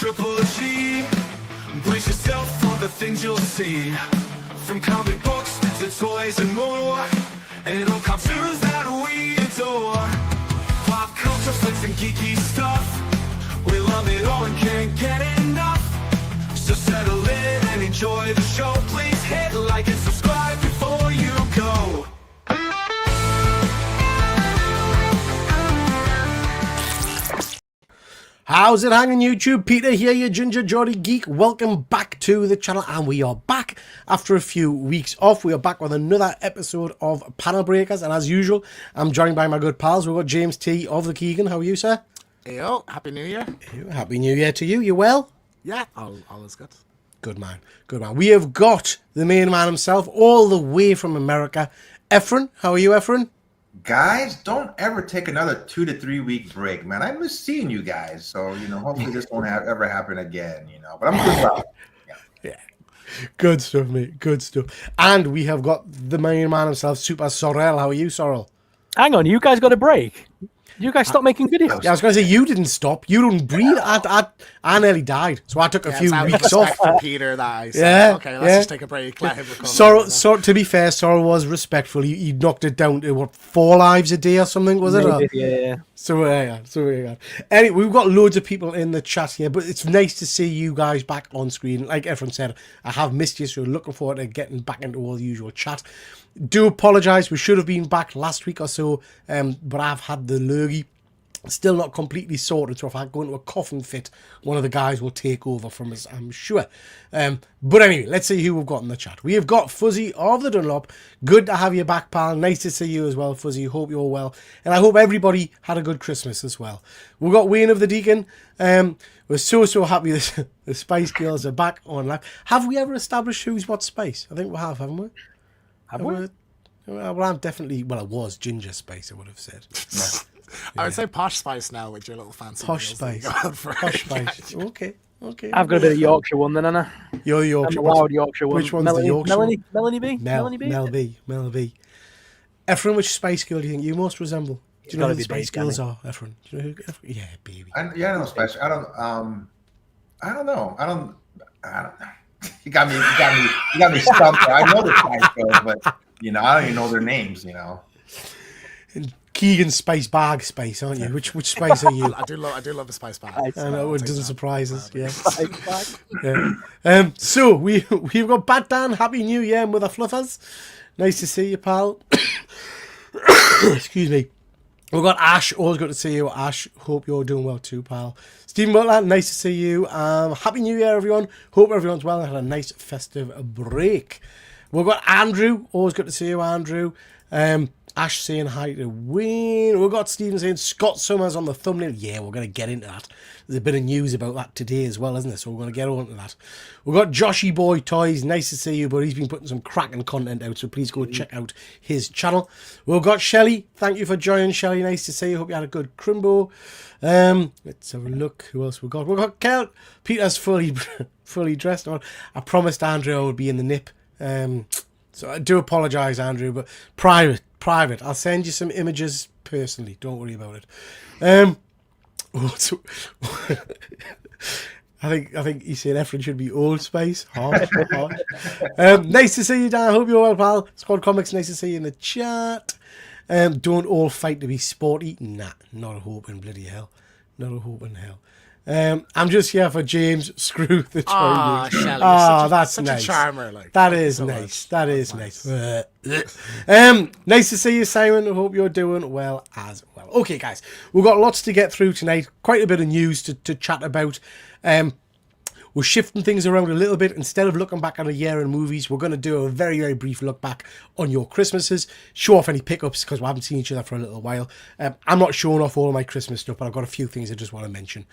Triple G. Brace yourself for the things you'll see. From comic books to toys and more. And all cartoons that we adore. Pop culture, flicks and geeky stuff. We love it all and can't get enough. So settle in and enjoy the show. Please hit like and subscribe before you go. How's it hanging, YouTube? Peter here, your ginger Geordie Geek. Welcome back to the channel, and we are back after a few weeks off. We are back with another episode of Panel Breakers, and as usual, I'm joined by my good pals. We've got James T of the Keegan. How are you, sir? Heyo, Happy New Year. Happy New Year to you. You well? Yeah, all is good. Good man, good man. We have got the main man himself, all the way from America. Efren, how are you, Efren? Guys, don't ever take another 2 to 3 week break, man. I miss seeing you guys. So, hopefully this won't ever happen again, But I'm good about it. Yeah. Good stuff, mate. Good stuff. And we have got the main man himself, Super Sorrel. How are you, Sorrel? Hang on, you guys got a break? You guys stopped making videos? Yeah, I was going to say, you didn't stop. You don't breathe. I nearly died. So I took a few weeks off. For Peter, that I said, okay, let's just take a break. Let him recover. To be fair, Sorrel was respectful. He knocked it down to, 4 lives a day or something, was it? Yeah. So anyway, we've got loads of people in the chat here, but it's nice to see you guys back on screen. Like everyone said, I have missed you, so looking forward to getting back into all the usual chat. Do apologise, we should have been back last week or so, but I've had the lurgy. Still not completely sorted, so if I go into a coughing fit, one of the guys will take over from us, I'm sure. But anyway, let's see who we've got in the chat. We have got Fuzzy of the Dunlop. Good to have you back, pal. Nice to see you as well, Fuzzy. Hope you're well. And I hope everybody had a good Christmas as well. We've got Wayne of the Deacon. We're so happy the Spice Girls are back on live. Have we ever established who's what Spice? I think we have, haven't we? Have we? Well, I'm definitely... Well, I was Ginger Spice, I would have said. Yeah. I would say Posh Spice now with your little fancy Posh Spice. Posh Spice. Okay. I've got a bit of Yorkshire one then, Anna. You're Yorkshire. I'm a loud Yorkshire one. Which one's the Yorkshire one? Melanie B? Mel B. Efren, which Spice Girl do you think you most resemble? Do you know who the Spice Girls are, Efren? Do you know who? Yeah, baby. I know Spice. I don't know. You got me stumped. I know the Spice Girls, but I don't even know their names. And Keegan Spice Bag Spice, aren't you? Which Spice are you? I do love the Spice Bag. I know, it doesn't surprise us. Yeah. So we've got Bad Dan. Happy New Year, Mother Fluffers. Nice to see you, pal. Excuse me. We've got Ash. Always good to see you, Ash. Hope you're doing well too, pal. Stephen Butler, nice to see you. Happy New Year, everyone. Hope everyone's well and had a nice festive break. We've got Andrew. Always good to see you, Andrew. Ash saying hi to Wayne. We've got Stephen saying Scott Summers on the thumbnail. Yeah, we're going to get into that. There's a bit of news about that today as well, isn't there? So we're going to get on to that. We've got Joshy Boy Toys. Nice to see you, but he's been putting some cracking content out, so please go check out his channel. We've got Shelley. Thank you for joining, Shelley. Nice to see you. Hope you had a good crimbo. Let's have a look. Who else we got? We've got Kelt. Peter's fully dressed on. I promised Andrew I would be in the nip. So I do apologise, Andrew, but private. I'll send you some images personally. Don't worry about it. I think he said Efren should be Old Spice. Harsh. Nice to see you, Dan. I hope you're well, pal. Squad Comics, nice to see you in the chat. Don't all fight to be sporty. Nah, not a hope in bloody hell. Not a hope in hell. I'm just here for James. Screw the joining. Shelley, that's such nice. A charmer, like. That is nice. That is nice. Nice to see you, Simon. I hope you're doing well as well. Okay, guys, we've got lots to get through tonight. Quite a bit of news to chat about. We're shifting things around a little bit. Instead of looking back on a year in movies, we're going to do a very, very brief look back on your Christmases. Show off any pickups because we haven't seen each other for a little while. I'm not showing off all of my Christmas stuff, but I've got a few things I just want to mention.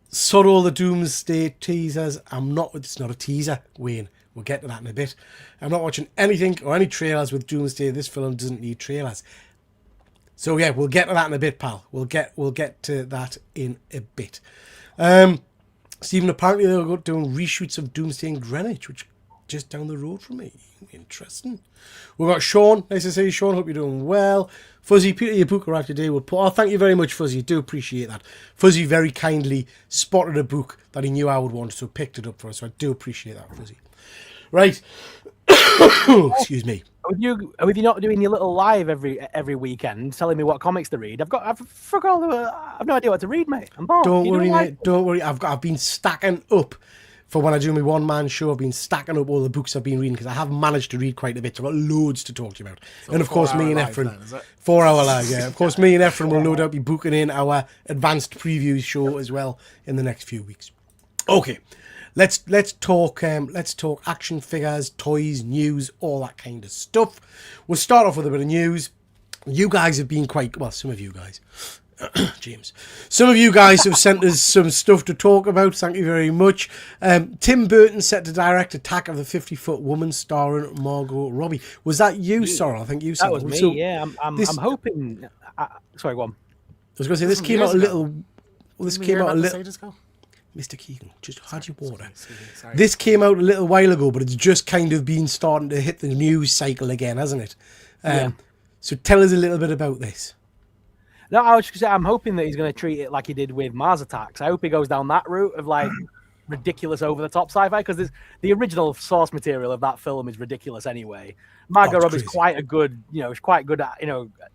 Saw all the Doomsday teasers. It's not a teaser, Wayne. We'll get to that in a bit. I'm not watching anything or any trailers with Doomsday. This film doesn't need trailers. So yeah, we'll get to that in a bit, pal. We'll get to that in a bit. Stephen, apparently they're doing reshoots of Doomsday in Greenwich, which just down the road from me. Interesting. We've got Sean. Nice to see you, Sean. Hope you're doing well. Fuzzy, Peter, your book arrived today. Thank you very much, Fuzzy. Do appreciate that. Fuzzy very kindly spotted a book that he knew I would want, so picked it up for us. So I do appreciate that, Fuzzy. Right. Excuse me. With you not doing your little live every weekend, telling me what comics to read? I've no idea what to read, mate. I'm bored. Don't worry, mate. Don't worry. I've been stacking up for when I do my one-man show. I've been stacking up all the books I've been reading because I have managed to read quite a bit. So I've got loads to talk to you about. So and of course, me and Efren, 4 hour live. Yeah, of course, me and Efren will no doubt be booking in our advanced preview show as well in the next few weeks. Okay. Let's talk action figures, toys, news, all that kind of stuff. We'll start off with a bit of news. You guys have been some of you guys, James. Some of you guys have sent us some stuff to talk about. Thank you very much. Tim Burton set to direct Attack of the 50-Foot Woman starring Margot Robbie. Was that you, Sorrel? I think you said that was me. So yeah, I'm hoping. Sorry, go on. I was going to say this came out a little. Well, this came out a little. Mr. Keegan, just had your water. Sorry. This came out a little while ago, but it's just kind of been starting to hit the news cycle again, hasn't it? So tell us a little bit about this. No, I was just going to say, I'm hoping that he's going to treat it like he did with Mars Attacks. I hope he goes down that route of like ridiculous over-the-top sci-fi, because the original source material of that film is ridiculous anyway. Margot Robbie's quite a good, she's quite good at,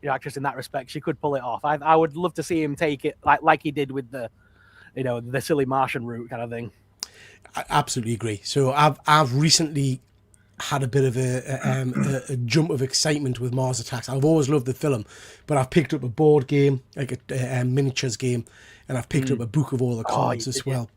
actress in that respect. She could pull it off. I would love to see him take it like he did with the silly Martian route kind of thing. I absolutely agree. So I've recently had a bit of a jump of excitement with Mars Attacks. I've always loved the film, but I've picked up a board game, like a miniatures game, and I've picked up a book of all the cards as well.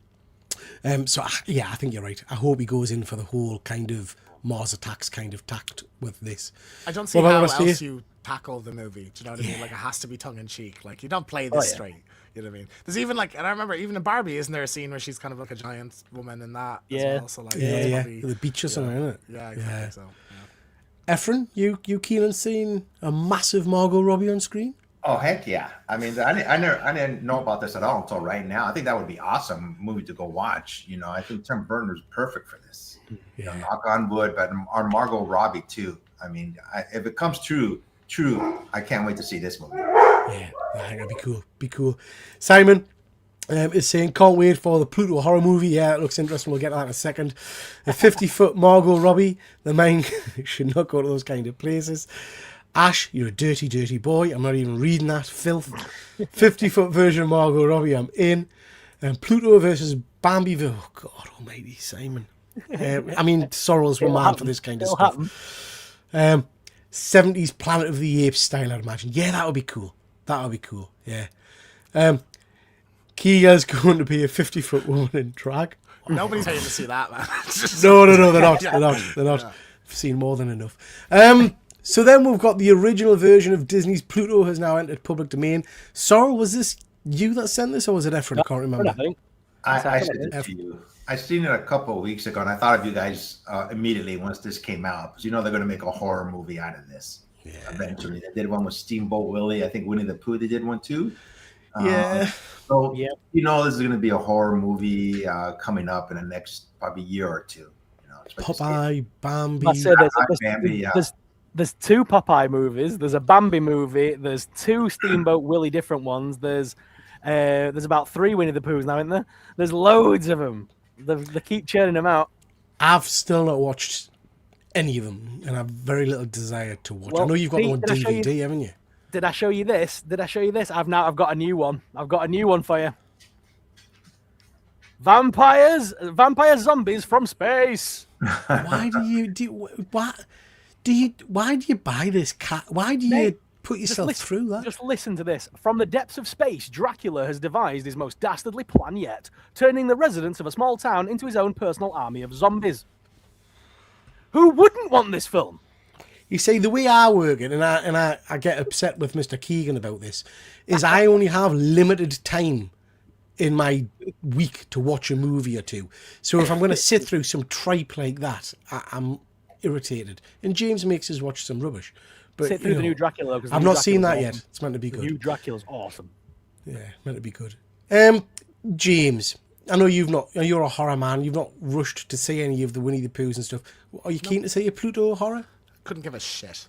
So I think you're right. I hope he goes in for the whole kind of Mars Attacks kind of tact with this. I don't see how else you tackle the movie. Do you know what I mean? Like, it has to be tongue in cheek. Like, you don't play this straight. You know what I mean? There's even and I remember even in Barbie, isn't there a scene where she's kind of like a giant woman in that as well? So like, the beach or something, isn't it? Yeah, exactly. So, Efren, you keen on seeing a massive Margot Robbie on screen? Oh heck yeah! I mean, I didn't know about this at all until right now. I think that would be awesome movie to go watch. I think Tim Burton is perfect for this. Knock on wood, but our Margot Robbie too. I mean, if it comes true, I can't wait to see this movie. Yeah, I think that'd be cool. Be cool. Simon is saying, can't wait for the Pluto horror movie. Yeah, it looks interesting. We'll get to that in a second. A 50-foot Margot Robbie. The mind should not go to those kind of places. Ash, you're a dirty, dirty boy. I'm not even reading that filth. 50-foot version of Margot Robbie, I'm in. And Pluto versus Bambi. Oh, God almighty, Simon. I mean, Sorrel's were man for this kind of stuff. 70s Planet of the Apes style, I'd imagine. Yeah, that would be cool. That would be cool, yeah. Kia's going to be a 50-foot woman in drag. Nobody's paying to see that, man. No, they're not. They're not. I've seen more than enough. So then we've got the original version of Disney's Pluto has now entered public domain. Sorrel, was this you that sent this, or was it Efren? I can't remember. I sent it to you. I seen it a couple of weeks ago, and I thought of you guys immediately once this came out, because they're going to make a horror movie out of this. Yeah. Eventually, they did one with Steamboat Willie. I think Winnie the Pooh. They did one too. So this is going to be a horror movie coming up in the next probably year or two. Popeye, Bambi. There's two Popeye movies. There's a Bambi movie. There's two Steamboat Willie different ones. There's about 3 Winnie the Poohs now, isn't there? There's loads of them. They keep churning them out. I've still not watched any of them, and I've very little desire to watch. I know you've got them on DVD, haven't you? Did I show you this? I've got a new one. I've got a new one for you. Vampire zombies from space. Why do you buy this cat? Why do you put yourself through that? Just listen to this. From the depths of space, Dracula has devised his most dastardly plan yet, turning the residents of a small town into his own personal army of zombies. Who wouldn't want this film? You see, the way I work it, and I get upset with Mr. Keegan about this, is I only have limited time in my week to watch a movie or two. So if I'm going to sit through some tripe like that, I'm irritated. And James makes us watch some rubbish. But, sit through the new Dracula. I've not seen that yet. It's meant to be good. The new Dracula's awesome. Yeah, meant to be good. James, I know you're a horror man. You've not rushed to see any of the Winnie the Poohs and stuff. Are you keen to see a Pluto horror? Couldn't give a shit.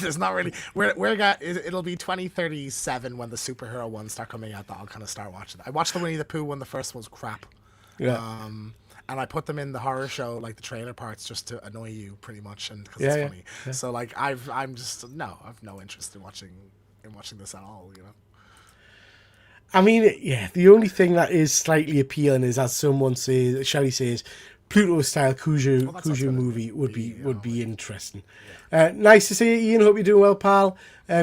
There's not really. It'll be 2037 when the superhero ones start coming out. That I'll kind of start watching. I watched the Winnie the Pooh one. The first one was crap. Yeah. And I put them in the horror show, like the trailer parts, just to annoy you, pretty much, and because it's funny. Yeah. So like, I've no interest in watching this at all. You know. I mean, yeah. The only thing that is slightly appealing is, as someone says, Shelley says, Pluto-style Cujo movie would be interesting. Yeah. Nice to see you, Ian. Hope you're doing well, pal.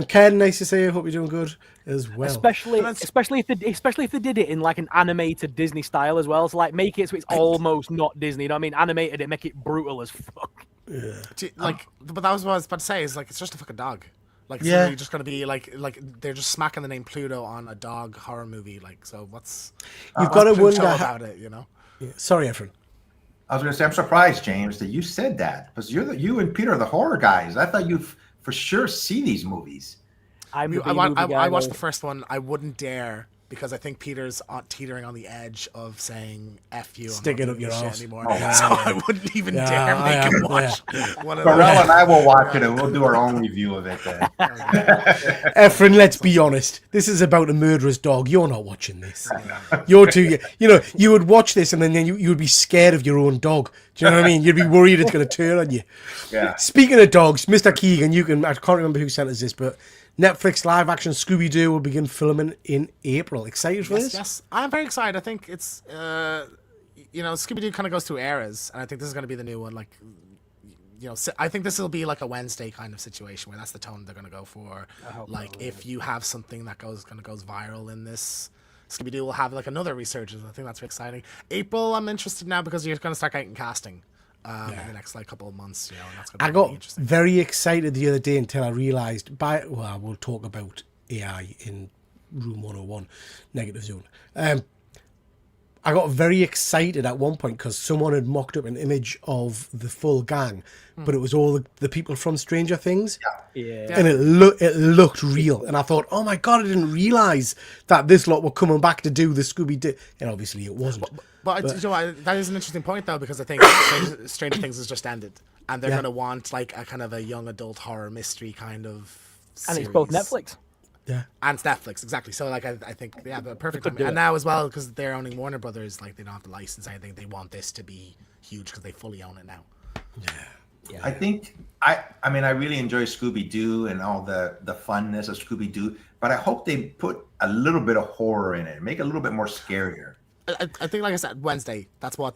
Ken, nice to see you. Hope you're doing good as well. Especially if they did it in like an animated Disney style as well. So like make it so it's almost not Disney. You know what I mean? Animated it, make it brutal as fuck. Yeah. But that was what I was about to say. Is like it's just a fucking dog. Like it's really just gonna be like they're just smacking the name Pluto on a dog horror movie. Like so, what's you've got to wonder about it? You know? Yeah. Sorry, Efren. I was going to say, I'm surprised, James, that you said that, because you and Peter are the horror guys. I thought you'd for sure see these movies. I watched the first one. I wouldn't dare, because I think Peter's teetering on the edge of saying "F you." Stick it up your ass anymore. So I wouldn't even dare make him watch one of those. Pharrell and I will watch it, and we'll do our own review of it then. Efren, let's be honest. This is about a murderous dog. You're not watching this. You're too. You would watch this, and then you would be scared of your own dog. Do you know what I mean? You'd be worried it's going to turn on you. Yeah. Speaking of dogs, Mr. Keegan, I can't remember who sent us this, but Netflix live-action Scooby-Doo will begin filming in April. Excited for this? Yes, I'm very excited. I think it's, Scooby-Doo kind of goes through eras, and I think this is going to be the new one. Like, I think this will be like a Wednesday kind of situation where that's the tone they're going to go for. Like, if you have something that goes viral in this, Scooby-Doo will have like another resurgence. I think that's very exciting. April, I'm interested now because you're going to start getting casting. In the next couple of months, and that's going to be really interesting. Very excited the other day until I realised we'll talk about AI in Room 101, Negative Zone. I got very excited at one point because someone had mocked up an image of the full gang, but it was all the people from Stranger Things. Yeah. And it looked real. And I thought, oh my God, I didn't realise that this lot were coming back to do the Scooby-Doo. And obviously it wasn't. But that is an interesting point, though, because I think Stranger Things has just ended. And they're going to want like a kind of a young adult horror mystery kind of series. And it's both Netflix. Yeah. And it's Netflix, exactly. So like I think the perfect time. And now as well, because they're owning Warner Brothers, like they don't have to license anything. They want this to be huge because they fully own it now. Yeah. I think I really enjoy Scooby-Doo and all the funness of Scooby-Doo, but I hope they put a little bit of horror in it, make it a little bit more scarier. I think, like I said, Wednesday. That's the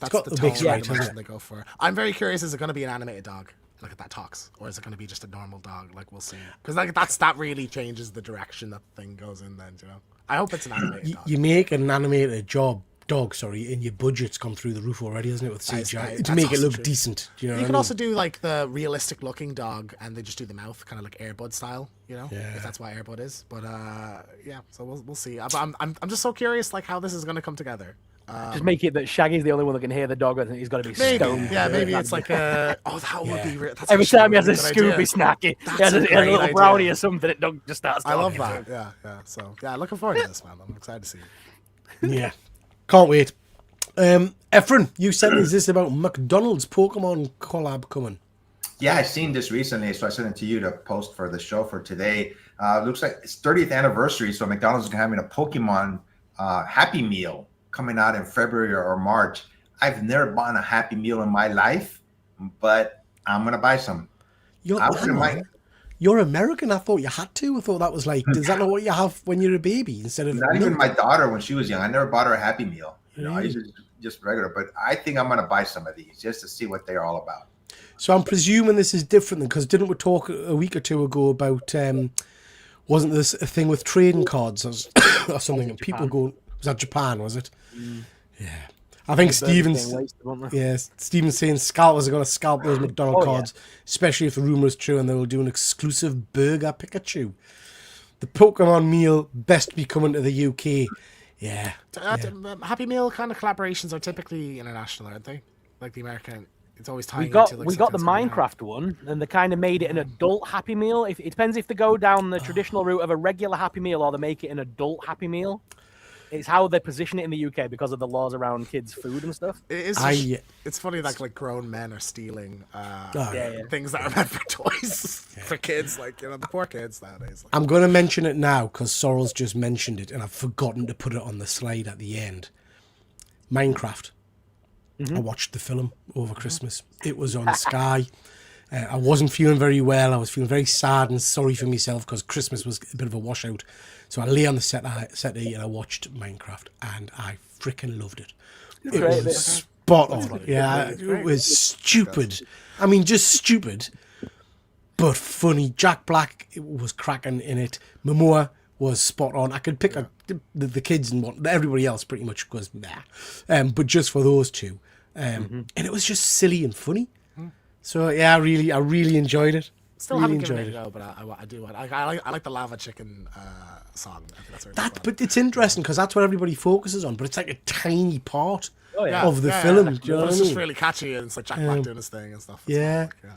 tone they go for. I'm very curious. Is it going to be an animated dog, like that talks, or is it going to be just a normal dog? Like we'll see, because like that really changes the direction that thing goes in. Then I hope it's an animated dog. You make an animated dog, and your budget's gone through the roof already, hasn't it, with CGI to make it look decent. You can also do like the realistic looking dog, and they just do the mouth, kind of like Air Bud style. If that's what Air Bud is. But so we'll see. I'm just so curious, like how this is going to come together. Just make it that Shaggy's the only one that can hear the dog, and he's got to be stoned. Yeah, maybe it's like that would be. Every time he has a Scooby snack, he has a little brownie or something. It dog just starts. I love that. Yeah. So looking forward to this, man. I'm excited to see it. Yeah, can't wait. Efren, you sent us this about McDonald's Pokemon collab coming. Yeah, I seen this recently, so I sent it to you to post for the show for today. Looks like it's 30th anniversary, so McDonald's is having a Pokemon Happy Meal coming out in February or March. I've never bought a Happy Meal in my life, but I'm gonna buy some. You're American. I thought you had to. I thought that was like, is that not what you have when you're a baby instead of? Not even my daughter when she was young. I never bought her a Happy Meal. I used to just regular. But I think I'm gonna buy some of these just to see what they're all about. So I'm presuming this is different because didn't we talk a week or two ago about wasn't this a thing with trading cards or something? And people going, was that Japan? Was it? Yeah. I think Steven's saying scalpers are going to scalp those McDonald's cards, especially if the rumor is true and they will do an exclusive burger Pikachu. The Pokemon meal best be coming to the UK. Yeah. Happy Meal kind of collaborations are typically international, aren't they? Like the American. It's always tying we got into, like, the Minecraft one, and they kind of made it an adult Happy Meal. It depends if they go down the traditional route of a regular Happy Meal or they make it an adult Happy Meal. It's how they position it in the UK because of the laws around kids' food and stuff. It's funny that like grown men are stealing things that are meant for toys for kids, like the poor kids nowadays. I'm going to mention it now because Sorrel's just mentioned it, and I've forgotten to put it on the slide at the end. Minecraft. I watched the film over Christmas. It was on Sky. I wasn't feeling very well. I was feeling very sad and sorry for myself because Christmas was a bit of a washout. So I lay on the settee and I watched Minecraft, and I freaking loved it. It was spot on. Yeah, it was stupid. I mean, just stupid, but funny. Jack Black was cracking in it. Momoa was spot on. I could pick the kids and everybody else pretty much was there. But just for those two. And it was just silly and funny. So yeah, I really enjoyed it. Still really haven't given it a go, but I do. I like the lava chicken song. I think that's very fun. But it's interesting because that's what everybody focuses on. But it's like a tiny part of the film. Do you know what I it's mean? just really catchy, and it's like Jack Black doing his thing and stuff. Yeah. Well,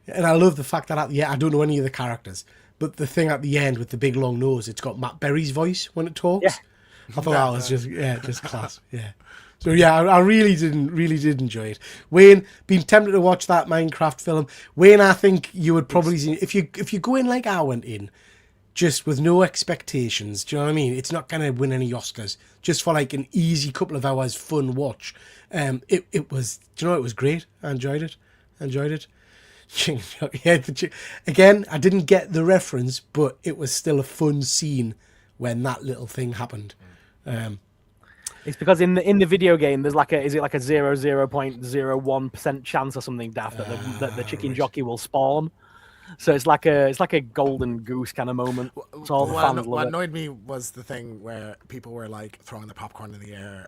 And I love the fact that I don't know any of the characters, but the thing at the end with the big long nose, it's got Matt Berry's voice when it talks. Yeah. I thought that was just class. Yeah. So yeah, I really did enjoy it. Wayne, been tempted to watch that Minecraft film. Wayne, I think you would probably see if you go in like I went in, just with no expectations. Do you know what I mean? It's not gonna win any Oscars. Just for like an easy couple of hours fun watch. It was. Do you know, it was great. I enjoyed it. Yeah, again, I didn't get the reference, but it was still a fun scene when that little thing happened. It's because in the video game there's like a 0.01% chance or something daft that the chicken jockey will spawn. So it's like a golden goose kind of moment. So all the fans love what it. annoyed me was the thing where people were like throwing the popcorn in the air,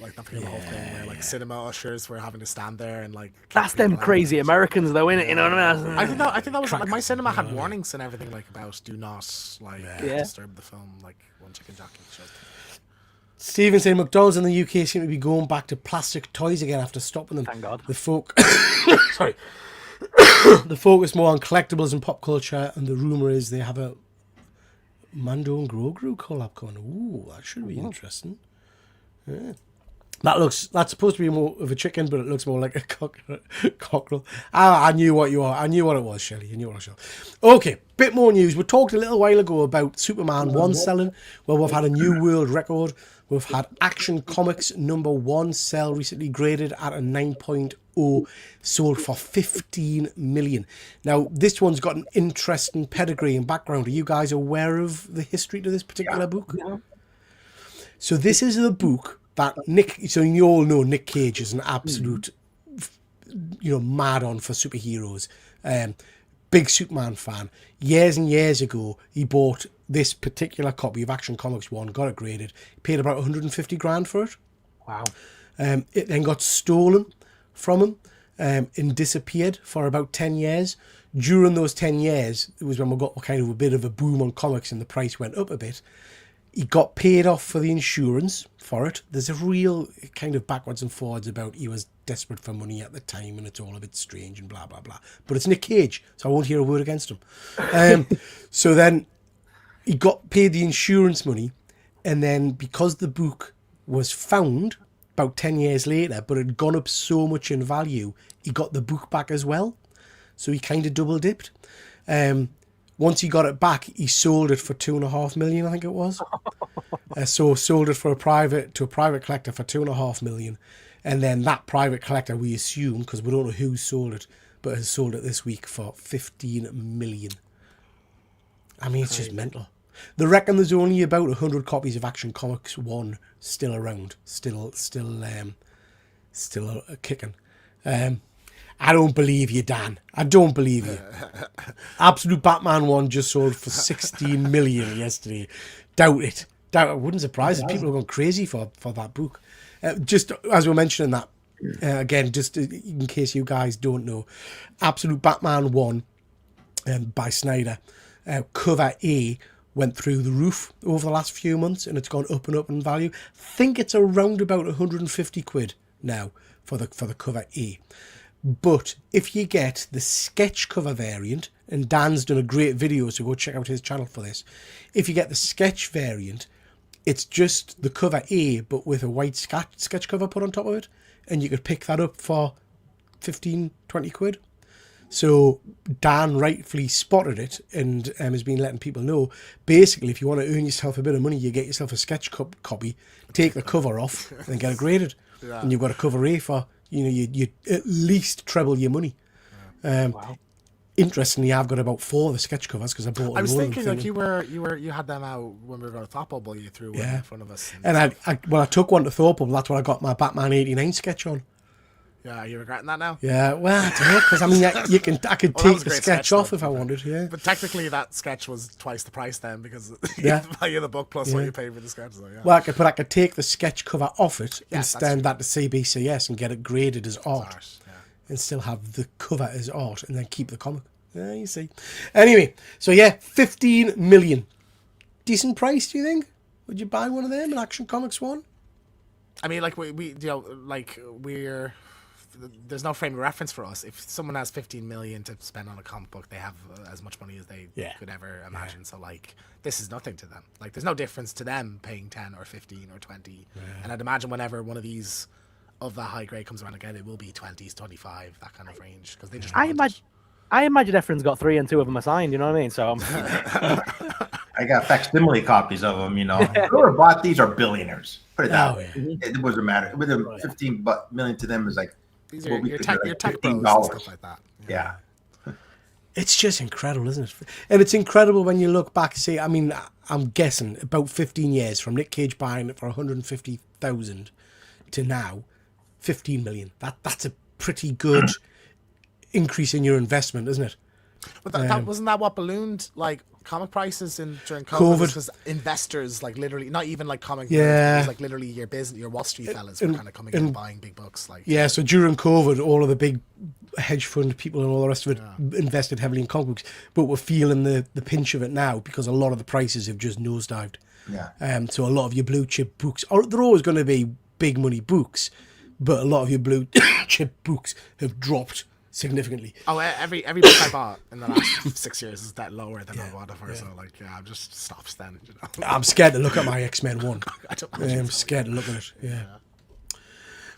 like not forgetting the whole thing where like cinema ushers were having to stand there and like. That's them crazy Americans though, innit? You know what I mean? I think that was like my cinema had warnings and everything like about do not disturb the film like when chicken jockey shows. Steven saying McDonald's in the UK seem to be going back to plastic toys again after stopping them. Thank God. The focus more on collectibles and pop culture, and the rumour is they have a Mando and Grogu collab going. Ooh, that should be interesting. Yeah. That's supposed to be more of a chicken, but it looks more like a cockerel. I knew what you are. I knew what it was, Shelley. Okay, bit more news. We talked a little while ago about Superman 1 selling. Well, we've had a new world record. We've had Action Comics #1 sell recently, graded at a 9.0, sold for 15 million. Now, this one's got an interesting pedigree and background. Are you guys aware of the history to this particular book? Yeah. So this is the book that so you all know Nick Cage is an absolute, mad on for superheroes. Big Superman fan. Years and years ago, he bought this particular copy of Action Comics 1, got it graded, paid about 150 grand for it. Wow. It then got stolen from him and disappeared for about 10 years. During those 10 years, it was when we got kind of a bit of a boom on comics and the price went up a bit. He got paid off for the insurance for it. There's a real kind of backwards and forwards about he was desperate for money at the time and it's all a bit strange and blah, blah, blah. But it's Nick Cage, so I won't hear a word against him. So then he got paid the insurance money, and then because the book was found about 10 years later, but it had gone up so much in value, he got the book back as well. So he kind of double dipped. Once he got it back, he sold it for 2.5 million, I think it was. So sold it to a private collector for 2.5 million. And then that private collector, we assume, because we don't know who sold it, but has sold it this week for 15 million. I mean, it's just mental. They reckon there's only about 100 copies of Action Comics 1 still around, still kicking. I don't believe you, Dan. I don't believe you. Absolute Batman 1 just sold for 16 million yesterday. Doubt it. It wouldn't surprise us. People are going crazy for that book. Just as we're mentioning that, again, just in case you guys don't know, Absolute Batman 1 by Snyder, cover A went through the roof over the last few months, and it's gone up and up in value. I think it's around about 150 quid now for the cover A. But if you get the sketch cover variant, and Dan's done a great video, so go check out his channel for this. If you get the sketch variant, it's just the cover A, but with a white sketch cover put on top of it, and you could pick that up for 15, 20 quid. So Dan rightfully spotted it and has been letting people know. Basically, if you want to earn yourself a bit of money, you get yourself a sketch copy, take the cover off, and get it graded. Yeah. And you've got a cover A for, you at least treble your money. Wow. Interestingly, I've got about 4 of the sketch covers because I bought. I was thinking like you had them out when we were going to Thought Bubble. You threw one in front of us. And I took one to Thought Bubble. That's when I got my Batman '89 sketch on. Yeah, are you regretting that now? Yeah, well, I don't know, because I mean, I could take the sketch off if I wanted. Yeah, but technically that sketch was twice the price then because you buy the book plus what you pay for the sketch. So, yeah. Well, I could take the sketch cover off it and send that to CBCS and get it graded as art, and still have the cover as art, and then keep the comic. Yeah, you see. Anyway, so 15 million, decent price. Do you think? Would you buy one of them, an Action Comics one? I mean, like we we're. There's no frame of reference for us. If someone has 15 million to spend on a comic book, they have as much money as they could ever imagine. So like, this is nothing to them. Like, there's no difference to them paying 10 or 15 or 20. And I'd imagine whenever one of these of that high grade comes around again, it will be 20s, 25, that kind of range. Because they just. I imagine everyone's got 3 and 2 of them assigned. You know what I mean? So. I got facsimile copies of them. Whoever bought these are billionaires. Put it that way. It doesn't matter. With them, 15 million to them is like. These are your tech bros and stuff like that. Yeah. It's just incredible, isn't it? And it's incredible when you look back and say, I mean, I'm guessing about 15 years from Nick Cage buying it for 150,000 to now, 15 million. That's a pretty good increase in your investment, isn't it? But that wasn't that what ballooned like comic prices during COVID? Because investors, like literally, not even like comic, it was like literally your business, your Wall Street fellas were kind of coming in and buying big books. Like so during COVID, all of the big hedge fund people and all the rest of it invested heavily in comic books, but we're feeling the pinch of it now because a lot of the prices have just nosedived. Yeah. So a lot of your blue chip books, they're always going to be big money books, but a lot of your blue chip books have dropped significantly. Oh, every book I bought in the last 6 years is that lower than I bought it for. So like, I'm just stops then. I'm scared to look at my X-Men 1. I'm scared to look at it.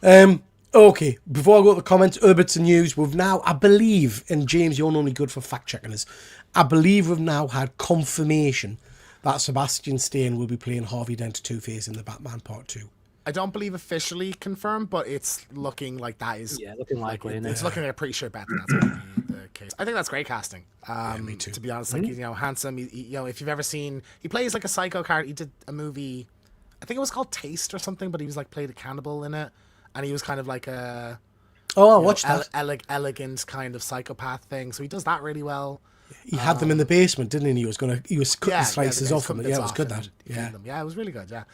Yeah. Okay, before I go to the comments, other bits of news. We've now, I believe, and James, you're normally good for fact checking us. I believe we've now had confirmation that Sebastian Stan will be playing Harvey Dent Two-Face in the Batman Part 2. I don't believe officially confirmed, but it's looking like that is looking likely. It's looking like a pretty sure bet that that's going to be the case. I think that's great casting. Me too. To be honest, like handsome. If you've ever seen, he plays like a psycho character. He did a movie, I think it was called Taste or something, but he was like played a cannibal in it, and he was kind of like a I watched that elegant kind of psychopath thing. So he does that really well. He had them in the basement, didn't he? He was cutting slices off them. Yeah, it was good. It was really good. Yeah.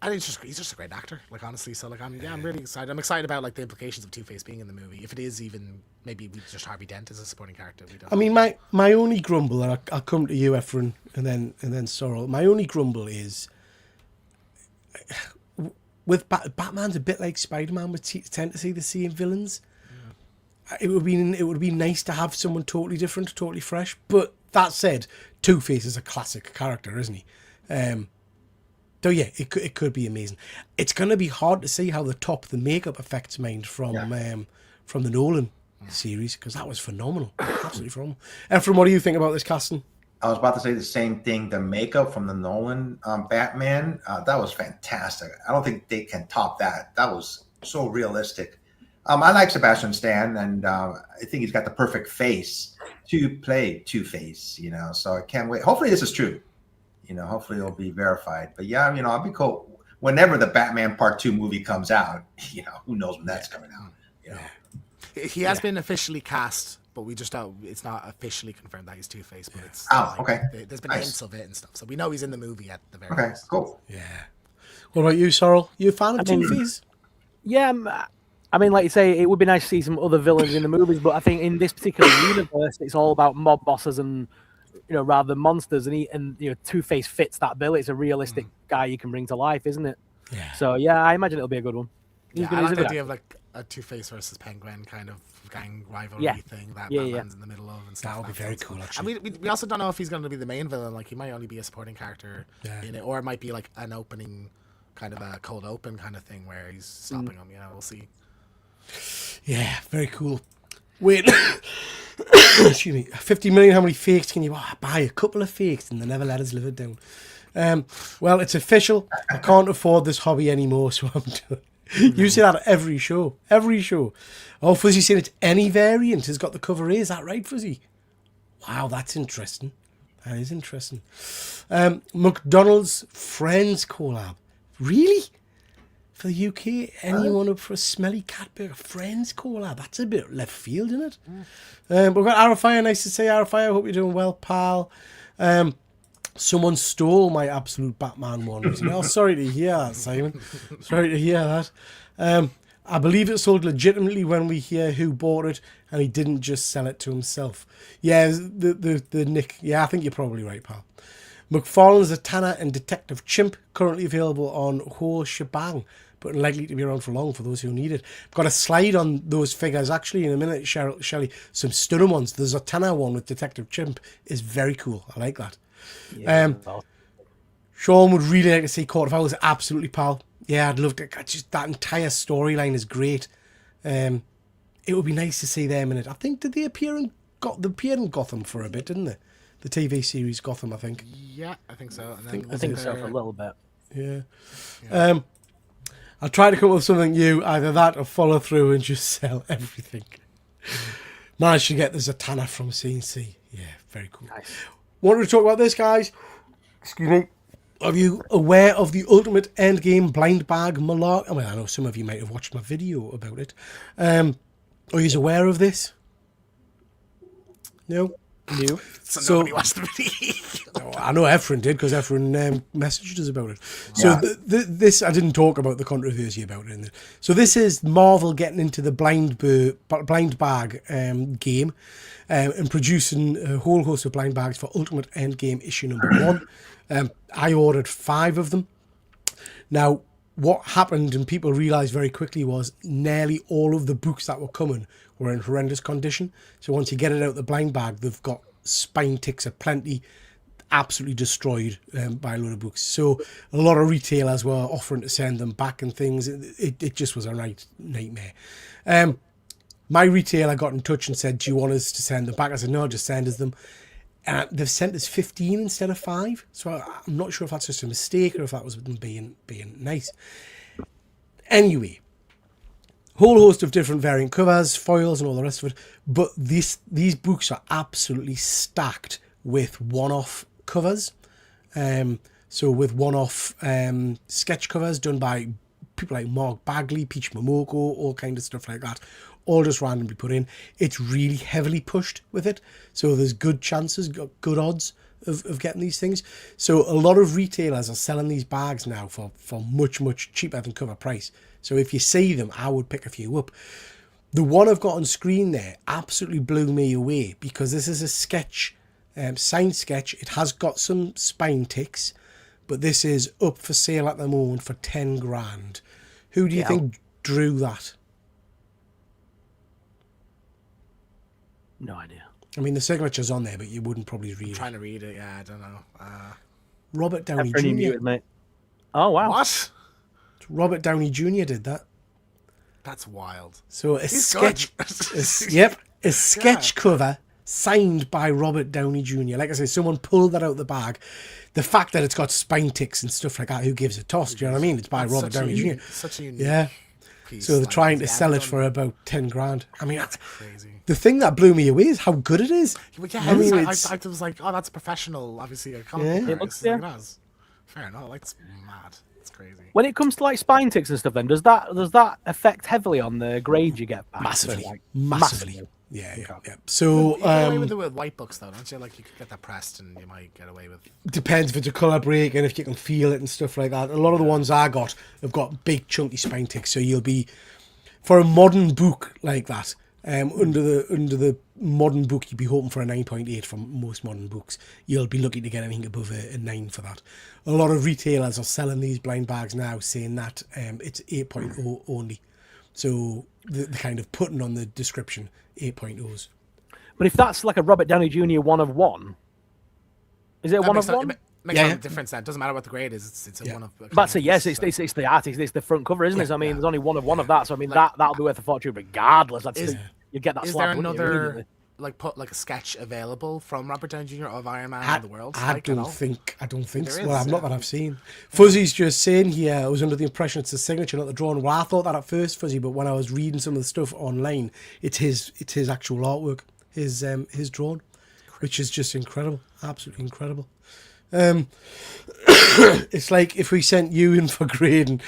I think he's just a great actor, like honestly. So like I'm really excited. I'm excited about like the implications of Two-Face being in the movie. If it is even maybe just Harvey Dent as a supporting character. I mean, my only grumble, and I'll come to you, Efren, and then Sorrel. My only grumble is with Batman's a bit like Spider-Man. We tend to see the same villains. It would be nice to have someone totally different, totally fresh. But that said, Two-Face is a classic character, isn't he? So yeah, it could be amazing. It's going to be hard to see how the makeup effects made from the Nolan series, because that was phenomenal, absolutely phenomenal. Efren, what do you think about this casting? I was about to say the same thing. The makeup from the Nolan Batman, that was fantastic. I don't think they can top that. That was so realistic. I like Sebastian Stan, and I think he's got the perfect face to play Two-Face. So I can't wait. Hopefully this is true. Hopefully it'll be verified. But yeah, I'll be cool whenever the Batman Part 2 movie comes out. Who knows when that's coming out? He has been officially cast, but we just don't. It's not officially confirmed that he's Two-Face. But it's okay. There's been hints of it and stuff, so we know he's in the movie at the very least. Cool. Yeah. What about you, Sorrel? You a fan of Two-Face? Yeah. I mean, like you say, it would be nice to see some other villains in the movies, but I think in this particular universe, it's all about mob bosses and. Rather than monsters, and Two-Face fits that bill. It's a realistic guy you can bring to life, isn't it? Yeah. So yeah, I imagine it'll be a good one. I like the idea of like a Two-Face versus Penguin kind of gang rivalry thing that Batman's in the middle of and stuff. That would be very cool, actually. And we also don't know if he's going to be the main villain. Like, he might only be a supporting character in it, or it might be like an opening, kind of a cold open kind of thing where he's stopping him. We'll see. Yeah, very cool. Wait, excuse me. 50 million. How many fakes can you buy? A couple of fakes, and they never let us live it down. Well, it's official. I can't afford this hobby anymore, so I'm done. You say that at every show. Every show. Oh, Fuzzy said it's any variant has got the cover A. Is that right, Fuzzy? Wow, that's interesting. That is interesting. McDonald's Friends collab. Really? For the UK? Anyone up for a smelly cat burger? Friends collab? That's a bit left field, isn't it? We've got Arafire. Nice to say, Arafire. Hope you're doing well, pal. Someone stole my absolute Batman one. Oh, sorry to hear that, Simon. Sorry to hear that. I believe it sold legitimately when we hear who bought it, and he didn't just sell it to himself. Yeah, the Nick. Yeah, I think you're probably right, pal. McFarlane's Zatanna and Detective Chimp, currently available on Whole Shebang, but unlikely to be around for long for those who need it. I've got a slide on those figures actually in a minute, Shelley. Some stunning ones. The Zatanna one with Detective Chimp is very cool. I like that. Sean would really like to see Court of Owls. Absolutely, pal. Yeah, I'd love to. Just that entire storyline is great. It would be nice to see them in it. I think did they appear in Gotham for a bit, didn't they? The TV series Gotham, I think. Yeah, I think so. And I think so for a little bit. Yeah. I'll try to come up with something new, either that or follow through and just sell everything. Managed to get the Zatanna from CNC. Yeah, very cool. Nice. Wanted to talk about this, guys. Excuse me. Are you aware of the Ultimate Endgame blind bag malark? I mean, I know some of you might have watched my video about it. Are you aware of this? No? No. So nobody watched the video. I know Efren did, because Efren messaged us about it. So this, I didn't talk about the controversy about it. So this is Marvel getting into the blind bag game and producing a whole host of blind bags for Ultimate Endgame issue number 1. I ordered 5 of them. Now, what happened, and people realised very quickly, was nearly all of the books that were coming were in horrendous condition. So once you get it out the blind bag, they've got spine ticks aplenty, absolutely destroyed by a load of books. So a lot of retailers were offering to send them back and things. It just was a right nightmare. My retailer got in touch and said, do you want us to send them back? I said, no, just send us them. They've sent us 15 instead of 5. So I'm not sure if that's just a mistake or if that was them being nice. Anyway, whole host of different variant covers, foils and all the rest of it. But these books are absolutely stacked with one-off covers. So with one-off sketch covers done by people like Mark Bagley, Peach Momoko, all kind of stuff like that. All just randomly put in. It's really heavily pushed with it. So there's good chances, good odds of getting these things. So a lot of retailers are selling these bags now for much, much cheaper than cover price. So if you see them, I would pick a few up. The one I've got on screen there absolutely blew me away, because this is a sketch, signed sketch. It has got some spine ticks, but this is up for sale at the moment for 10 grand. Who do you think drew that? No idea. I mean, the signature's on there, but you wouldn't probably read it. I'm trying to read it, yeah, I don't know. Robert Downey Jr. Muted, mate. Oh, wow. What? Robert Downey Jr. did that. That's wild. So a sketch, a sketch cover signed by Robert Downey Jr. Like I say, someone pulled that out of the bag. The fact that it's got spine ticks and stuff like that, who gives a toss? Do you know what I mean? It's by Robert Downey Jr. Such a unique piece. So they're trying to sell it for about 10 grand. I mean, that's crazy. The thing that blew me away is how good it is. Yeah, I mean, I was like, oh, that's professional. Obviously, a comic book it looks, like that. Fair enough. Like, it's mad. It's crazy. When it comes to like spine ticks and stuff, then does that affect heavily on the grade you get back? Massively. Like, massively. Yeah. So you get away with it with white books, though, don't you? Like, you could get that pressed, and you might get away with. Depends if it's a colour break and if you can feel it and stuff like that. A lot of the ones I got have got big chunky spine ticks, so you'll be, for a modern book like that, under the modern book, you'd be hoping for a 9.8 from most modern books. You'll be lucky to get anything above a 9 for that. A lot of retailers are selling these blind bags now, saying that it's 8.0 only. So the kind of putting on the description 8.0s. But if that's like a Robert Downey Jr. 1 of 1, is it a 1 of 1? It makes no difference then. It doesn't matter what the grade is. It's a 1 of. But so yes, it's the artist, it's the front cover, isn't it? So, I mean, there's only 1 of that. So I mean, that'll be worth a fortune regardless. You get that. Is there another like a sketch available from Robert Downey Jr. of Iron Man in the world? I don't think so. Well, not that I've seen. Fuzzy's just saying here, I was under the impression it's a signature, not the drawing. Well, I thought that at first, Fuzzy, but when I was reading some of the stuff online, it's his actual artwork, his drawing, which is just incredible, absolutely incredible. It's like if we sent you in for grading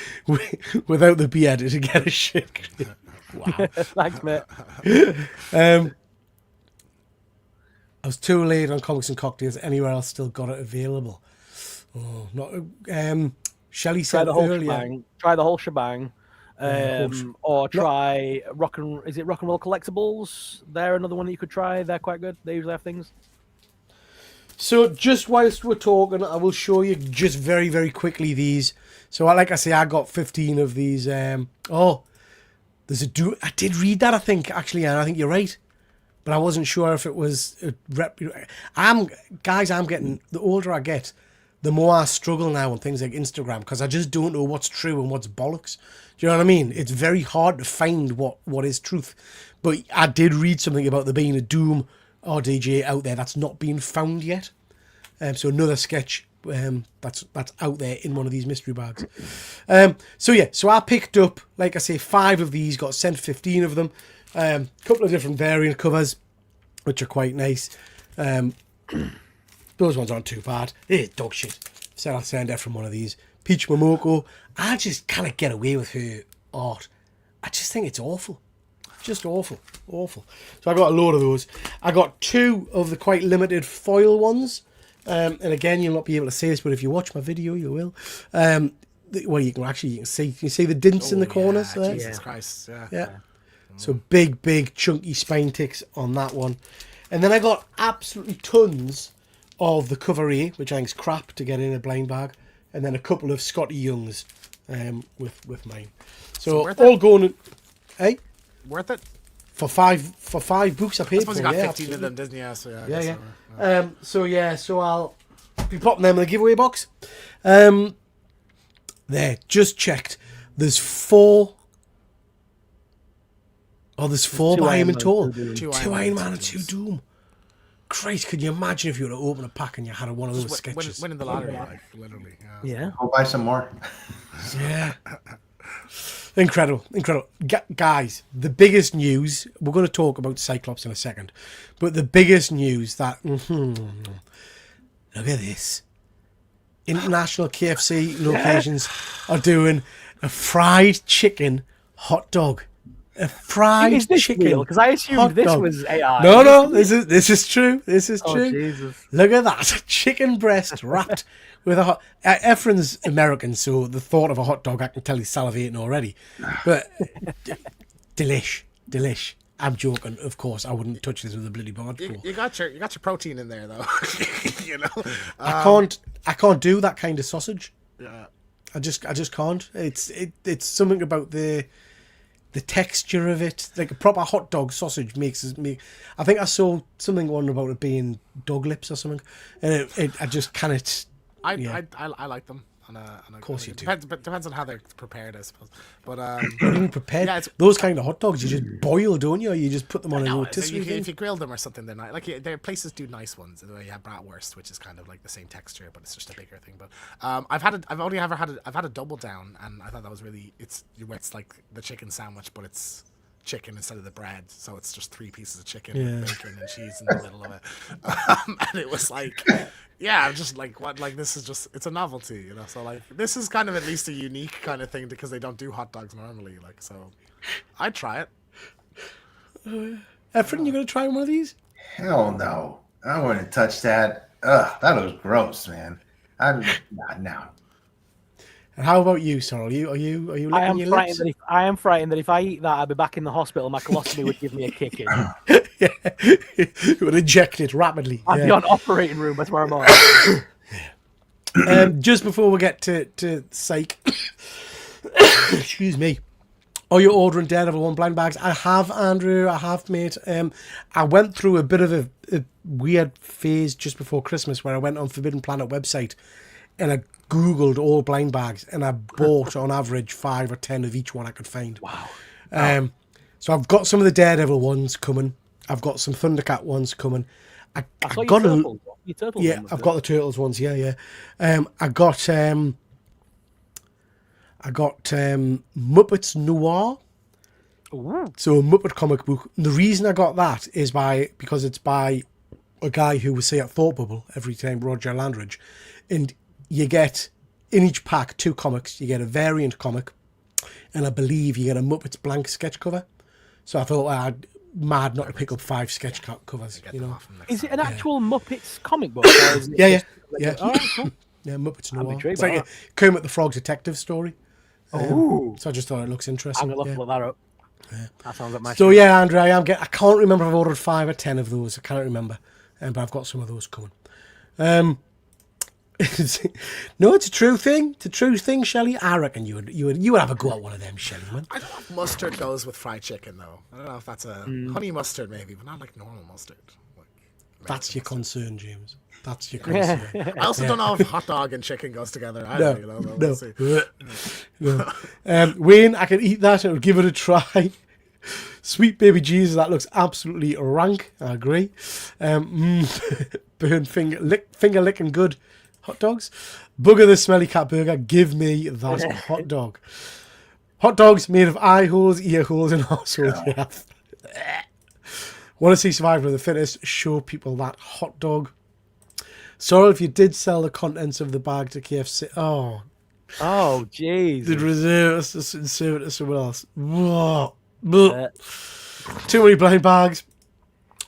without the beard to get a shit grade. Wow. Thanks, mate. I was too late on Comics and Cocktails. Anywhere else still got it available? Oh, not. Shelley said earlier. Try the whole shebang. Or try Rock and Roll Collectibles. They're another one that you could try. They're quite good. They usually have things. So just whilst we're talking, I will show you just very, very quickly these. So like I say, I got 15 of these. There's a I did read that, I think, actually, and I think you're right. But I wasn't sure if it was I'm getting, the older I get, the more I struggle now on things like Instagram, because I just don't know what's true and what's bollocks. Do you know what I mean? It's very hard to find what is truth. But I did read something about there being a Doom RDJ out there that's not been found yet. So another sketch that's out there in one of these mystery bags. So I picked up, like I say, 5 of these, got sent 15 of them. A couple of different variant covers, which are quite nice. Those ones aren't too bad. They're dog shit. So I'll send her from one of these. Peach Momoko. I just kind of get away with her art. I just think it's awful. Just awful. So I got a load of those. I got 2 of the quite limited foil ones. And again, you'll not be able to see this, but if you watch my video, you will. Well, you can see the dints in the corners there. Jesus Christ. Yeah. So big chunky spine ticks on that one. And then I got absolutely tons of the Cover A, which I think is crap to get in a blind bag. And then a couple of Scotty Youngs with mine. So all going... Hey? Worth it? For five books I paid for. I suppose you got 15 absolutely. of them, Disney. So I'll be popping them in the giveaway box. There, just checked. There's 4... Oh, there's 4 by him in total. 2 Iron Man and 2 Doom. Christ, could you imagine if you were to open a pack and you had one of those sketches? Winning the lottery, like, literally. Yeah. Go buy some more. Yeah. Incredible. Guys, the biggest news, we're going to talk about Cyclops in a second, but the biggest news that, look at this. International KFC locations are doing a fried chicken hot dog. A fried chicken. Because I assumed this was AI. No, this is true. This is true. Jesus. Look at that chicken breast wrapped with a hot. Efren's American, so the thought of a hot dog, I can tell he's salivating already. But delish. I'm joking, of course. I wouldn't touch this with a bloody board. You got your protein in there, though. You know, I can't do that kind of sausage. Yeah. I just can't. It's something about the texture of it, like a proper hot dog sausage makes me. I think I saw something on about it being dog lips or something, and I just cannot. I like them. Of course you do. Depends on how they're prepared, I suppose. But even prepared, those kind of hot dogs you just boil, don't you? Or you just put them on a rotisserie thing? If you grill them or something, they're nice. Like their places do nice ones. The way you have bratwurst, which is kind of like the same texture, but it's just a bigger thing. But I've had a double down, and I thought that was really it's like the chicken sandwich, but it's chicken instead of the bread, so it's just 3 pieces of chicken with bacon and cheese in the middle of it. And it was like, I'm just like, what? Like this is just, it's a novelty, you know. So like, this is kind of at least a unique kind of thing because they don't do hot dogs normally. Like, so I'd try it. Efren, you gonna try one of these? Hell no, I wouldn't touch that. Ugh, that was gross, man. I'm not now. And how about you, Sorrel? Are you licking your lips? I am frightened that if I eat that, I'll be back in the hospital. My colostomy would give me a kick in. It would inject it rapidly. I'd be on operating room by tomorrow morning. Just before we get to psych, excuse me. Are you ordering Daredevil 1 blind bags? I have, Andrew. I have, mate. I went through a bit of a weird phase just before Christmas where I went on Forbidden Planet website and I Googled all blind bags and I bought on average 5 or 10 of each one I could find. Wow. So I've got some of the Daredevil ones coming. I've got some Thundercat ones coming. I saw got your turtles yeah, one, I've got the Turtles ones. Yeah. I got Muppets Noir. Ooh. So a Muppet comic book. And the reason I got that is because it's by a guy who was say at Thought Bubble every time, Roger Landridge, and you get in each pack 2 comics. You get a variant comic, and I believe you get a Muppets blank sketch cover. So I thought I'd mad not to pick up 5 sketch covers. You know, is it an actual Muppets comic book? Or is it yeah. All right, cool. Yeah, Muppets Noir. intrigued It's by like a that. Kermit the Frog detective story. Ooh. So I just thought it looks interesting. I'm gonna yeah. look that up. That sounds like my So shit. yeah, Andrew, I can't remember if I've ordered 5 or 10 of those. I can't remember, but I've got some of those coming. No, it's a true thing. It's a true thing, Shelley. I reckon you would have a go at one of them, Shelley, man. I don't know if mustard goes with fried chicken though. I don't know if that's a honey mustard maybe, but not like normal mustard. Like, That's your concern, James. That's your concern. I also don't know if hot dog and chicken goes together either. You know, but we'll see. No. Wayne, I can eat that and give it a try. Sweet baby Jesus, that looks absolutely rank. I agree. Burn finger licking good hot dogs. Bugger the smelly cat burger. Give me that hot dog. Hot dogs made of eye holes, ear holes, and arseholes. Yeah. Want to see Survivor of the Fittest? Show people that hot dog. Sorry if you did sell the contents of the bag to KFC. Oh, jeez. did reserve us to serve it to someone else. Whoa. Too many blind bags.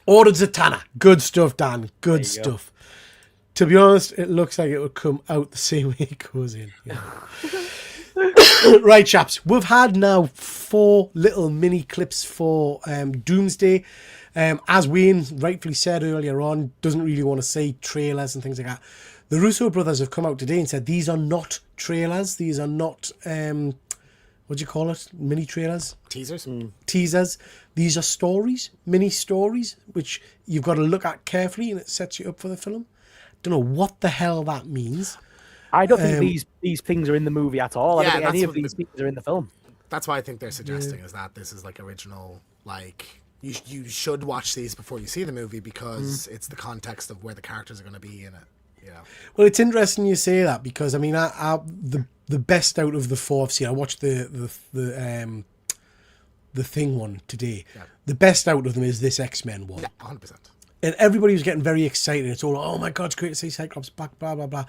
Ordered Zatanna. Good stuff, Dan. Good stuff. To be honest, it looks like it would come out the same way it goes in. Yeah. Right, chaps. We've had now 4 little mini clips for Doomsday. As Wayne rightfully said earlier on, doesn't really want to see trailers and things like that. The Russo brothers have come out today and said these are not trailers. These are not, what do you call it? Mini trailers? Teasers? Teasers. These are stories, mini stories, which you've got to look at carefully and it sets you up for the film. Don't know what the hell that means. I don't think these things are in the movie at all. I Yeah, don't think any that's of these things are in the film. That's why I think they're suggesting is that this is like original, like you should watch these before you see the movie because it's the context of where the characters are going to be in it. You know. Well, it's interesting you say that because I mean, the best out of the 4 I've seen. I watched the Thing one today. Yeah. The best out of them is this X-Men one. Yeah, 100%. And everybody was getting very excited. It's all, oh my God, it's great to see Cyclops back, blah, blah, blah.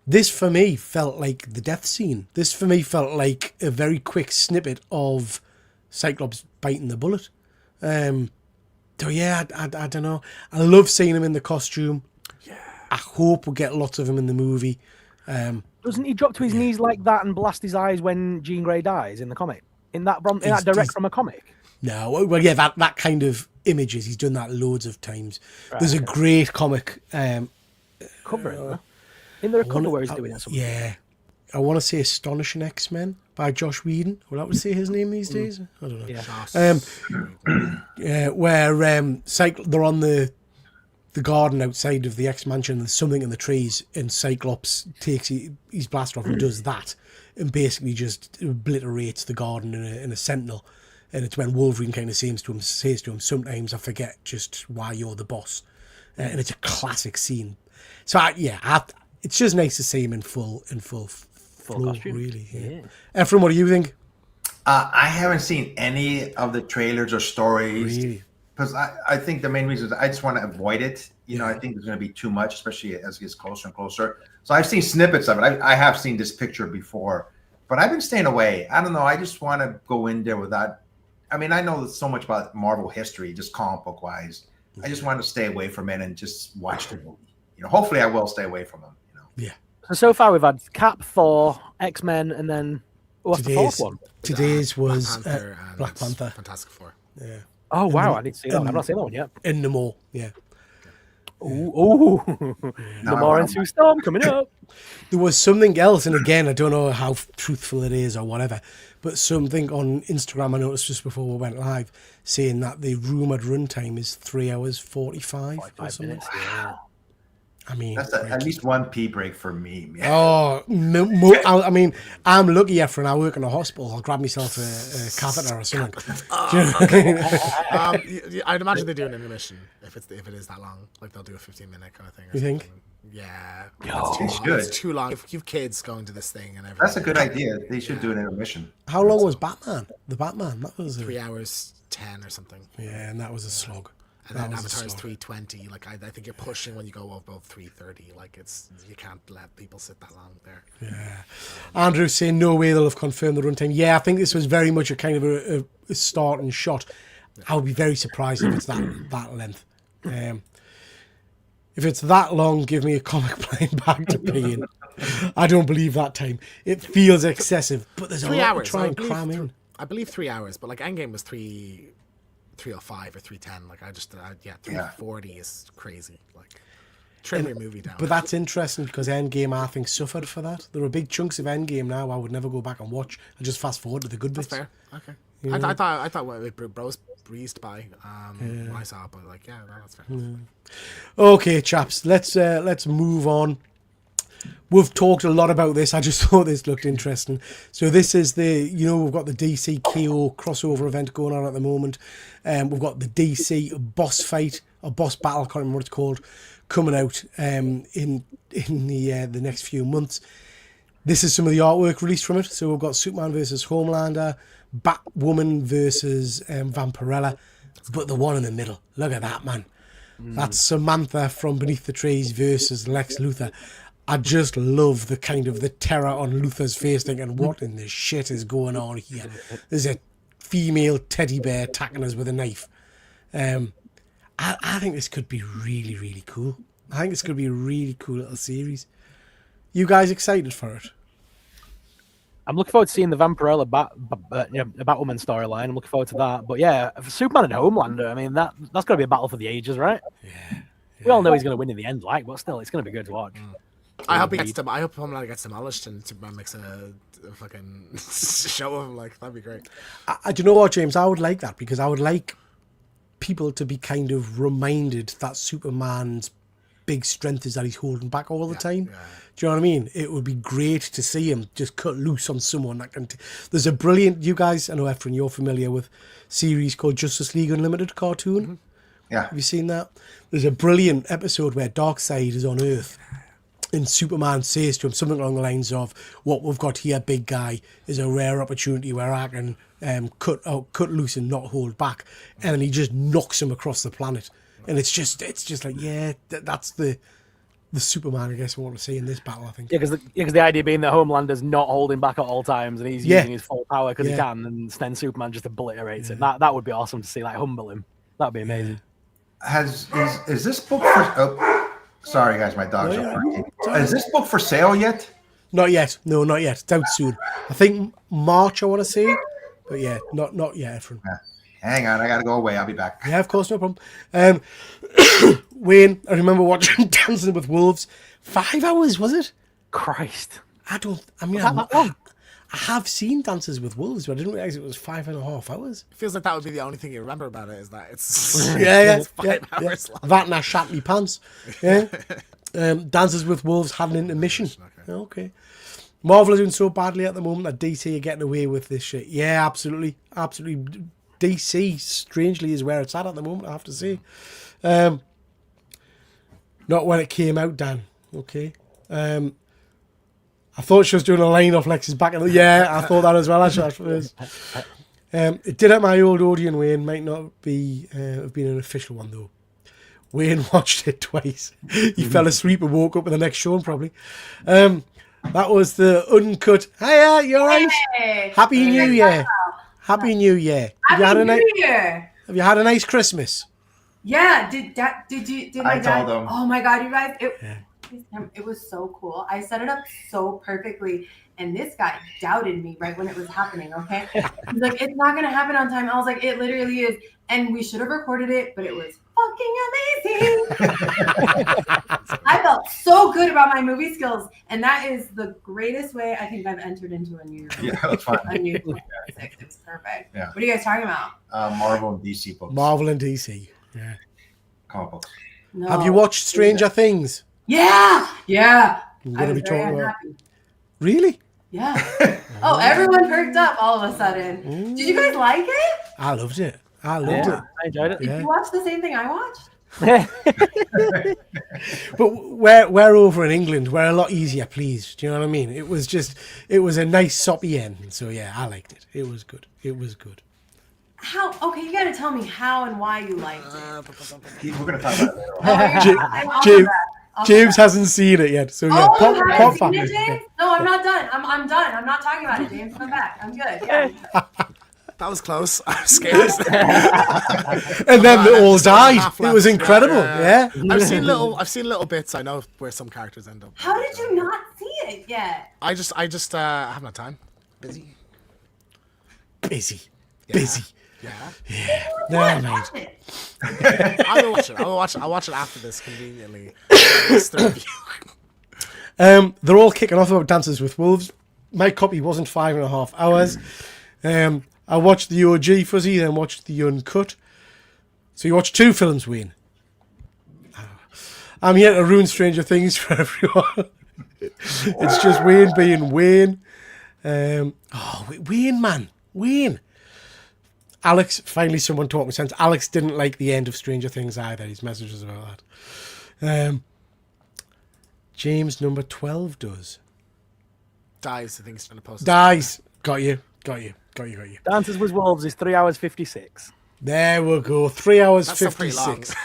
This, for me, felt like the death scene. This, for me, felt like a very quick snippet of Cyclops biting the bullet. So, yeah, I don't know. I love seeing him in the costume. Yeah. I hope we'll get lots of him in the movie. Doesn't he drop to his knees like that and blast his eyes when Jean Grey dies in the comic? In that direct from a comic? No, well, yeah, that kind of images. He's done that loads of times. Right, there's a great comic. Cover, isn't there a cover where he's doing that? Yeah. I want to say Astonishing X-Men by Josh Whedon. Will that would say his name these days? I don't know. Yeah. Where they're on the garden outside of the X-Mansion and there's something in the trees and Cyclops takes his blaster off and does that and basically just obliterates the garden in a sentinel. And it's when Wolverine kind of says to him, sometimes I forget just why you're the boss. And it's a classic scene. So, it's just nice to see him in full flow, costume. Really. Yeah. Ephraim, what do you think? I haven't seen any of the trailers or stories. Really? Because I think the main reason is I just want to avoid it. You know, I think there's going to be too much, especially as it gets closer and closer. So I've seen snippets of it. I have seen this picture before. But I've been staying away. I don't know. I just want to go in there without... I mean, I know so much about Marvel history, just comic book wise. I just want to stay away from it and just watch the movie. You know, hopefully I will stay away from them. You know. Yeah. So far we've had Cap, Thor, X-Men, and then what's the 4th one? Today's was Black Panther. Fantastic Four. Yeah. Oh wow, I need to see that. I've not seen that one yet. In the mall, yeah. Ooh. Now I Lamar wanna and Sue Storm coming up. There was something else, and again, I don't know how truthful it is or whatever, but something on Instagram I noticed just before we went live saying that the rumoured runtime is 3 hours 45 or 5 something. minutes. Yeah. I mean, That's at least one pee break for me, man. oh, I mean, I'm lucky Efren. I work in a hospital. I'll grab myself a catheter or something. I'd imagine they do an intermission if it is that long. Like they'll do a 15-minute kind of thing. Or You think? something. Yeah. They It's should. too long. If you've kids going to this thing and everything. That's a good idea. They should do an intermission. How long was Batman? The Batman? That was 3 hours 10 or something. yeah, and that was a slog. And That then was a Avatar's slog. 320. Like I think you're pushing when you go above 330. Like you can't let people sit that long there. Andrew saying no way they'll have confirmed the runtime. Yeah, I think this was very much a kind of a start and shot. I would be very surprised if it's that length. If it's that long, give me a comic plane back to pee in. I don't believe that time. It feels excessive, but there's a 3 lot hours. to try and cram in. I believe 3 hours, but like Endgame was 305 or 310. Like 340 is crazy. Like trim your movie down. But that's interesting because Endgame, I think, suffered for that. There are big chunks of Endgame now I would never go back and watch. I just fast forward to the good bits. That's fair. Okay. I thought it breezed by when I saw it, but like no, that's fair. Okay, chaps, let's move on. We've talked a lot about this. I just thought this looked interesting. So this is we've got the DC KO crossover event going on at the moment. We've got the DC boss fight, or boss battle, I can't remember what it's called, coming out in the next few months. This is some of the artwork released from it. So we've got Superman versus Homelander, Batwoman versus Vampirella, but the one in the middle, look at that, man. That's Samantha from Beneath the Trees versus Lex Luthor. I just love the kind of the terror on Luthor's face, thinking, what in the shit is going on here? There's a female teddy bear attacking us with a knife. I think this could be really, really cool. I think it's going to be a really cool little series. You guys excited for it? I'm looking forward to seeing the Vampirella Batwoman storyline. I'm looking forward to that. But yeah, for Superman and Homelander, I mean, that's going to be a battle for the ages, right? Yeah. We all know he's going to win in the end, but still, it's going to be good to watch. I hope Homelander gets demolished and Superman makes a fucking show of him. Like that'd be great. Do you know what, James? I would like that because I would like people to be kind of reminded that Superman's big strength is that he's holding back all the time. Yeah. Do you know what I mean? It would be great to see him just cut loose on someone that can. There's a brilliant. You guys, I know, Efren, you're familiar with a series called Justice League Unlimited cartoon. Mm-hmm. Yeah. Have you seen that? There's a brilliant episode where Darkseid is on Earth. And Superman says to him something along the lines of, "What we've got here, big guy, is a rare opportunity where I can cut loose and not hold back." And then he just knocks him across the planet. And it's just like, yeah, that's the Superman I guess we want to see in this battle, I think. Yeah, because the idea being that Homelander's not holding back at all times and he's using his full power because he can, and then Superman just obliterates it. That would be awesome to see, like humble him. That'd be amazing. Is this book for? Oh, sorry guys, my dogs are barking. Is this book for sale yet? Not yet. No, not yet. It's out soon. I think March, I want to say. But yeah, not yet, Efren. Hang on, I gotta go away. I'll be back. Yeah, of course, no problem. Wayne, I remember watching Dancing with Wolves. 5 hours, was it? Christ. I have seen Dances with Wolves, but I didn't realize it was 5.5 hours. It feels like that would be the only thing you remember about it is that it's It's 5 hours long. That and I shat me pants. Yeah. Dances with Wolves had an intermission. Okay. Marvel are doing so badly at the moment that DC are getting away with this shit. Yeah, absolutely. Absolutely. DC, strangely, is where it's at the moment, I have to say. Not when it came out, Dan. Okay. I thought she was doing a line off Lex's back. Yeah, I thought that as well. It did at my old Odeon, Wayne. Might not be have been an official one, though. Wayne watched it twice. He fell asleep and woke up with the next show, probably. That was the uncut. Hiya, you all right? Hey. Happy New Year. Happy New Year. Happy New Year. Have you had a nice Christmas? Yeah. Did my dad? told him. Oh my God, you guys! It was so cool. I set it up so perfectly, and this guy doubted me right when it was happening. Okay, he's like, "It's not gonna happen on time." I was like, "It literally is," and we should have recorded it, but it was fucking amazing. I felt so good about my movie skills, and that is the greatest way I think I've entered into a new Yeah, that's fine. a new 2026. It was perfect. Yeah. What are you guys talking about? Marvel and DC books. Marvel and DC. Yeah. Comic books. No. Have you watched Stranger Things? Yeah, yeah. We're I gonna was be very talking about. unhappy. Really? Yeah. Oh, everyone perked up all of a sudden. Did you guys like it? I loved it. I loved it. I enjoyed it. Yeah. Did you watch the same thing I watched? But we're over in England. We're a lot easier pleased. Do you know what I mean? It was a nice soppy end. So yeah, I liked it. It was good. It was good. How? Okay, you got to tell me how and why you liked it. We're going to talk about it later on. I'll James, come back. I'll come James back. hasn't seen it yet. So yeah, Oh, you pop haven't back seen it, in. James? No, I'm not done. I'm done. I'm not talking about it, James. Come back. I'm good. Yeah. That was close. I'm scared. And then they all died. Half It was left. incredible. Yeah. I've seen little bits. I know where some characters end up. How did you not see it yet? I just have no time. Busy. Busy. Yeah. Busy. Yeah. No, What? mate. Watch it. I will watch it. I'll watch it after this conveniently. It's the review. They're all kicking off about Dances with Wolves. My copy wasn't 5.5 hours. I watched the OG Fuzzy, then watched the Uncut. So you watched 2 films, Wayne. I'm here to ruin Stranger Things for everyone. It's just Wayne being Wayne. Wayne, man. Wayne. Alex, finally someone talking sense. Alex didn't like the end of Stranger Things either. His message was about that. James number 12 does. Dies. I think he's trying to post. Dies. Got you. Dances with Wolves is 3 hours 56. There we go. 3 hours That's still pretty long. 56.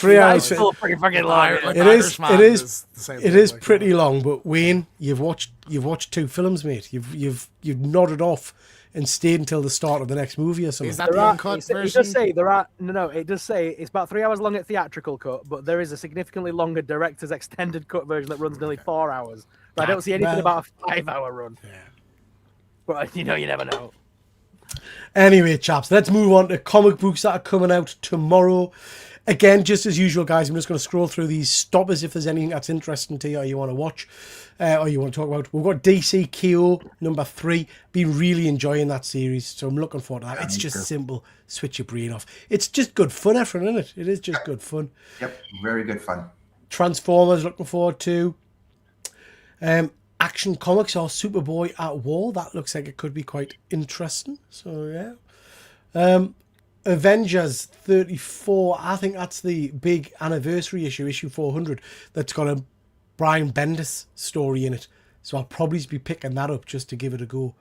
3 hours. That's still pretty fucking long. Like It the is. Irishman It is. the same It thing, is like, pretty long. But Wayne, you've watched 2 films, mate. You've nodded off and stayed until the start of the next movie or something. Is that the uncut It version? does say there are no. It does say it's about 3 hours long at theatrical cut, but there is a significantly longer director's extended cut version that runs nearly 4 hours. But I don't see anything about a 5-hour run. Yeah. But you never know. Anyway, chaps, let's move on to comic books that are coming out tomorrow. Again, just as usual, guys, I'm just going to scroll through these. Stop us if there's anything that's interesting to you or you want to watch or you want to talk about. We've got DC KO number 3. Been really enjoying that series, so I'm looking forward to that. It's just simple. Switch your brain off. It's just good fun, Efren, isn't it? It is just good fun. Yep, very good fun. Transformers, looking forward to. Action Comics or Superboy at War. That looks like it could be quite interesting. So, yeah. Avengers 34. I think that's the big anniversary issue 400. That's got a Brian Bendis story in it. So I'll probably be picking that up just to give it a go.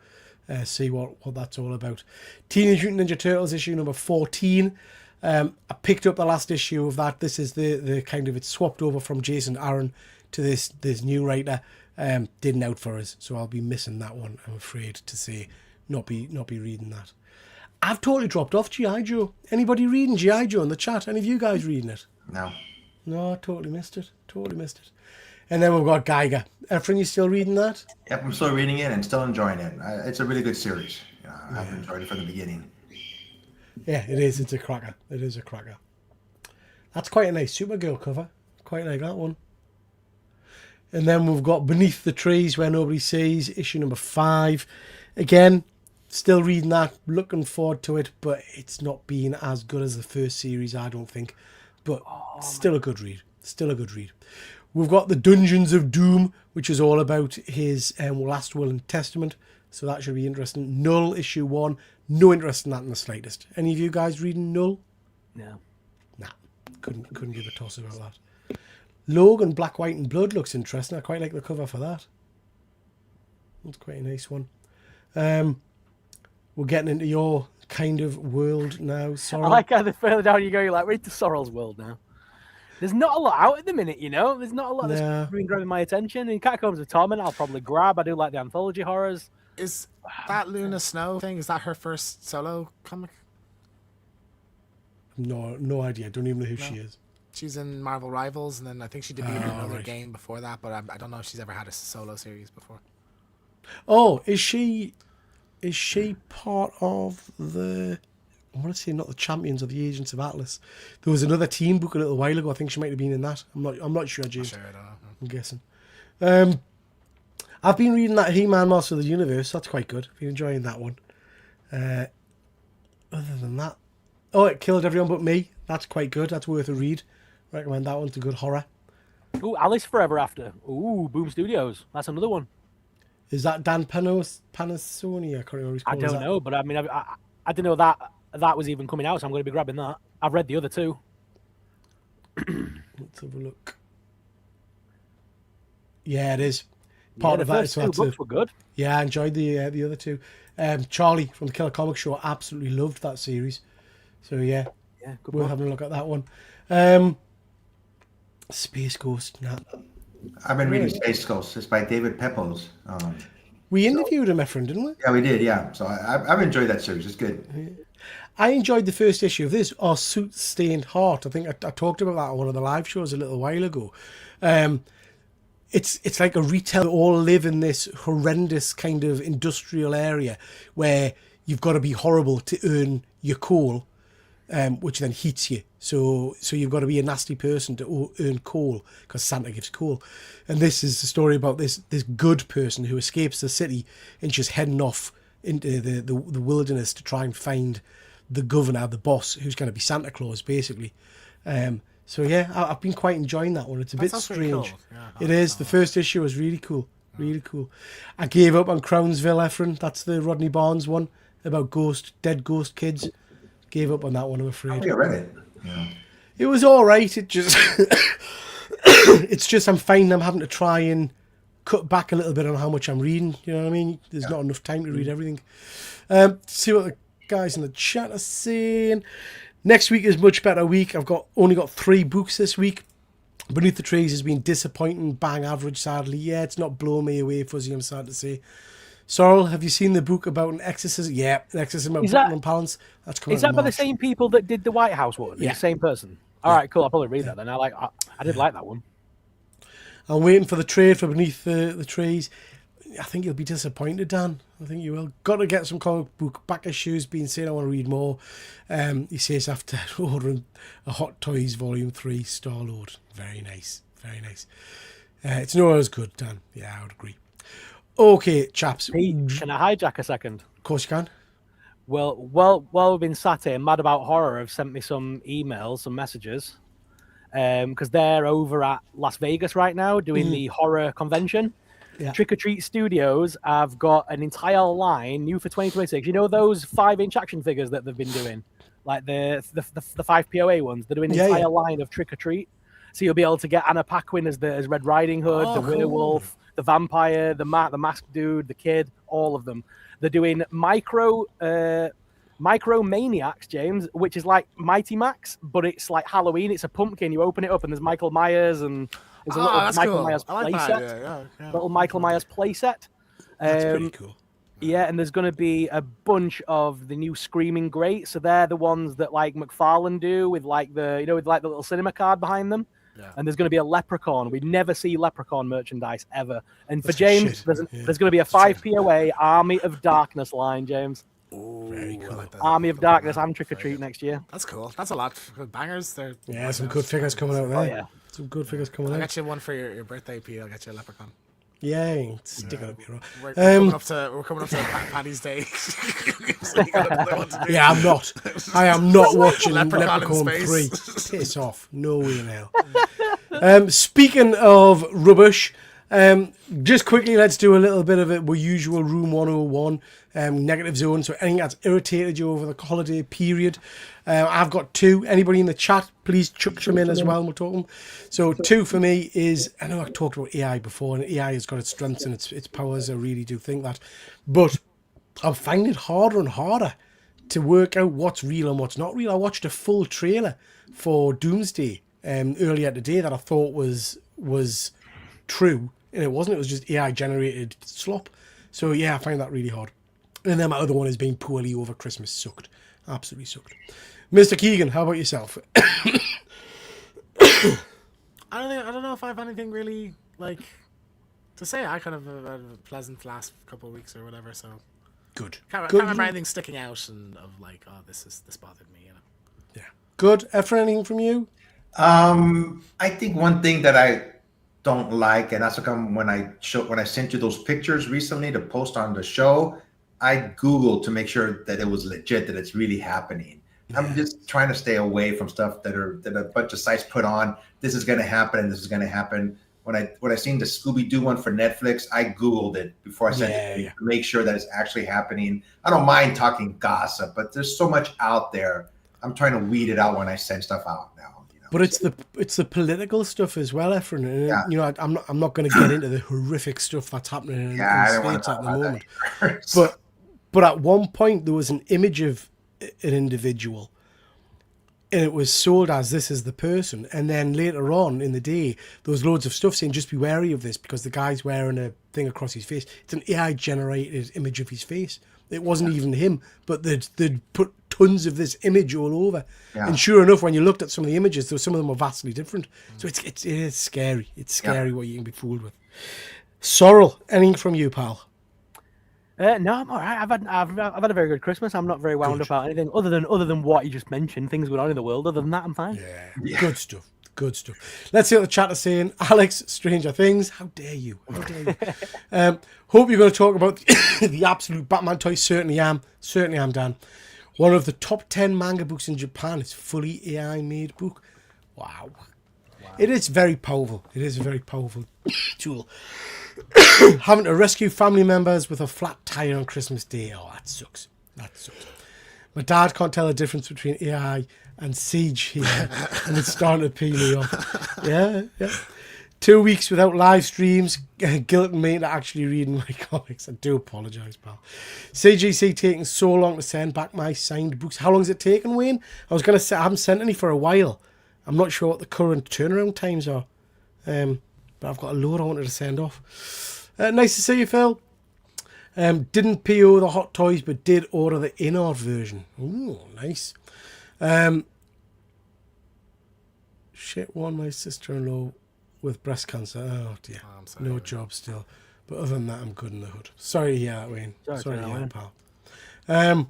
See what that's all about. Teenage Mutant Ninja Turtles issue number 14. I picked up the last issue of that. This is the kind of, it's swapped over from Jason Aaron to this new writer. Didn't out for us, so I'll be missing that one, I'm afraid to say. Not be reading that. I've totally dropped off G.I. Joe. Anybody reading G.I. Joe in the chat? Any of you guys reading it? No. No, I totally missed it. And then we've got Geiger. Efren, you still reading that? Yep, I'm still reading it and still enjoying it. It's a really good series. I've enjoyed it from the beginning. Yeah, it is. It's a cracker. It is a cracker. That's quite a nice Supergirl cover. Quite like that one. And then we've got Beneath the Trees Where Nobody Sees, issue number 5. Again, still reading that, looking forward to it, but it's not been as good as the first series, I don't think. But still a good read. We've got the Dungeons of Doom, which is all about his last will and testament. So that should be interesting. Null, issue 1. No interest in that in the slightest. Any of you guys reading Null? No. Nah, couldn't give a toss about that. Logan, Black, White and Blood looks interesting. I quite like the cover for that. That's quite a nice one. We're getting into your kind of world now. Sorry. I like how the further down you go, you're like, we're into Sorrel's world now. There's not a lot out at the minute, There's not a lot that's been grabbing my attention. In Catacombs of Torment, I'll probably grab. I do like the anthology horrors. Is that Luna Snow thing? Is that her first solo comic? No idea. Don't even know who she is. She's in Marvel Rivals, and then I think she debuted in another game before that. But I don't know if she's ever had a solo series before. Oh, is she part of the want to say not the Champions or the Agents of Atlas. There was another teen book a little while ago. I think she might have been in that. I'm not sure, James. Sure, I don't know. I'm guessing. I've been reading that He-Man Master of the Universe. That's quite good. Been enjoying that one. Other than that, It Killed Everyone But Me. That's quite good. That's worth a read. Recommend that one. It's a good horror. Ooh, Alice Forever After. Ooh, Boom Studios. That's another one. Is that Dan Panasoni? I can't remember. I don't know, but I mean, I didn't know that was even coming out, so I'm going to be grabbing that. I've read the other two. Let's have a look. Yeah, it is. Part of that. The first two books were good. Yeah, I enjoyed the other two. Charlie from the Killer Comics Show absolutely loved that series. So yeah, good we're one. having a look at that one. Space Ghost. Nah. I've been reading Space Ghost. It's by David Pepose. We interviewed him, my friend, didn't we? Yeah, we did. Yeah, so I've enjoyed that series. It's good. I enjoyed the first issue of this, Our Soot Stained Heart. I think I talked about that on one of the live shows a little while ago. It's like a retailer. They all live in this horrendous kind of industrial area where you've got to be horrible to earn your coal, which then heats you. So you've got to be a nasty person to earn coal because Santa gives coal. And this is the story about this good person who escapes the city and just heading off into the wilderness to try and find the governor, the boss, who's going to be Santa Claus, basically. So yeah, I've been quite enjoying that one. It's a bit strange. Cool. Yeah, it is. The first issue was really cool. Really cool. I gave up on Crownsville, Ephraim. That's the Rodney Barnes one about dead ghost kids. Gave up on that one, I'm afraid. I think I read it. Yeah. It was all right. It just, it's just I'm finding I'm having to try and cut back a little bit on how much I'm reading. You know what I mean? There's not enough time to read everything. See what the guys in the chat are saying. Next week is much better week. I've only got 3 books this week. Beneath the Trees has been disappointing, bang average, sadly. Yeah, it's not blowing me away, Fuzzy, I'm sad to say. Sorrel, have you seen the book about an exorcism? Yeah, an exorcism about Buckingham Palace. That's coming. Is that by the same people that did the White House one? Yeah. The same person. All right, cool. I'll probably read that then. I did like that one. I'm waiting for the trade for Beneath the Trees. I think you'll be disappointed, Dan. I think you will. Got to get some comic book back issues. Been saying I want to read more. He says after ordering a Hot Toys Volume 3 Star-Lord. Very nice. Very nice. It's not as good, Dan. Yeah, I would agree. Okay, chaps. Pete, can I hijack a second? Of course you can. Well, while we've been sat here, Mad About Horror have sent me some emails, some messages, because they're over at Las Vegas right now doing the horror convention. Yeah. Trick or Treat Studios have got an entire line new for 2026. You know those 5-inch action figures that they've been doing, like the 5 POA ones. They're doing an entire line of Trick or Treat, so you'll be able to get Anna Paquin as Red Riding Hood, the werewolf, the vampire, the masked dude, the kid, all of them. They're doing Micro Maniacs, James, which is like Mighty Max, but it's like Halloween. It's a pumpkin. You open it up and there's Michael Myers and there's a little Michael Myers playset. Little Michael Myers playset. That's pretty cool. Yeah, and there's going to be a bunch of the new Screaming Greats. So they're the ones that like McFarlane do with like the little cinema card behind them. Yeah. And there's going to be a Leprechaun. We never see Leprechaun merchandise ever. And for James, there's going to be a 5 POA Army of Darkness line, James. Ooh, very cool. Like Army of Darkness and Trick or Treat next year. That's cool. That's a lot of bangers. Yeah, some good figures coming out there. Oh, yeah. Some good figures coming out. I'll get you one for your birthday, P. I'll get you a Leprechaun. Yeah, stick it up your We're coming up to Paddy's Day. So yeah, I'm not. I am not watching Leprechaun 3. Piss off. No way in hell. Speaking of rubbish, just quickly, let's do a little bit of it. Our usual Room 101, negative zone. So anything that's irritated you over the holiday period. I've got 2. Anybody in the chat, please chuck them in as well. We'll talk them. So 2 for me is, I know I've talked about AI before, and AI has got its strengths and its powers. I really do think that. But I'm finding it harder and harder to work out what's real and what's not real. I watched a full trailer for Doomsday earlier today that I thought was true, and it wasn't. It was just AI generated slop. So yeah, I find that really hard. And then my other one is being poorly over Christmas. Sucked. Absolutely sucked. Mr. Keegan, how about yourself? I don't know if I have anything really like to say. I kind of had a pleasant last couple of weeks or whatever. So Good. Can't Good. remember anything sticking out and of like, oh, this bothered me. You know. Yeah. Good. Efren, anything from you? I think one thing that I don't like, and that's how come when I sent you those pictures recently to post on the show, I Googled to make sure that it was legit, that it's really happening. I'm just trying to stay away from stuff that a bunch of sites put on. This is going to happen, and this is going to happen. When I seen the Scooby-Doo one for Netflix, I Googled it before I sent it to make sure that it's actually happening. I don't mind talking gossip, but there's so much out there. I'm trying to weed it out when I send stuff out now. You know? But it's the political stuff as well, Efren. And, you know, I'm not going to get into the horrific stuff that's happening in the States at the moment. But at one point there was an image of an individual, and it was sold as this is the person. And then later on in the day, there was loads of stuff saying just be wary of this because the guy's wearing a thing across his face. It's an AI generated image of his face. It wasn't even him, but they'd put tons of this image all over. Yeah. And sure enough, when you looked at some of the images, some of them were vastly different. So it is scary. It's scary what you can be fooled with. Sorrel, anything from you, pal? No, I'm all right. I've had a very good Christmas. I'm not very wound up about anything other than what you just mentioned. Things going on in the world. Other than that, I'm fine. Yeah. Good stuff. Good stuff. Let's see what the chat is saying. Alex, Stranger Things. How dare you? How dare you? Hope you're going to talk about the absolute Batman toy. Certainly am. Certainly am, Dan. One of the top 10 manga books in Japan. It's fully AI made book. Wow. It is very powerful. It is a very powerful tool. Having to rescue family members with a flat tire on Christmas Day. Oh, that sucks. That sucks. My dad can't tell the difference between AI and Siege here, and it's starting to pee me off. Yeah. 2 weeks without live streams, guilting me into actually reading my comics. I do apologise, pal. CGC taking so long to send back my signed books. How long has it taken, Wayne? I was going to say I haven't sent any for a while. I'm not sure what the current turnaround times are. But I've got a load I wanted to send off. Nice to see you, Phil. Didn't PO the Hot Toys, but did order the in-art version. Ooh, nice. Shit, my sister-in-law with breast cancer. Oh, dear. Oh, sorry, no job still. But other than that, I'm good in the hood. Sorry to hear that, Wayne. Sorry to hear that, pal.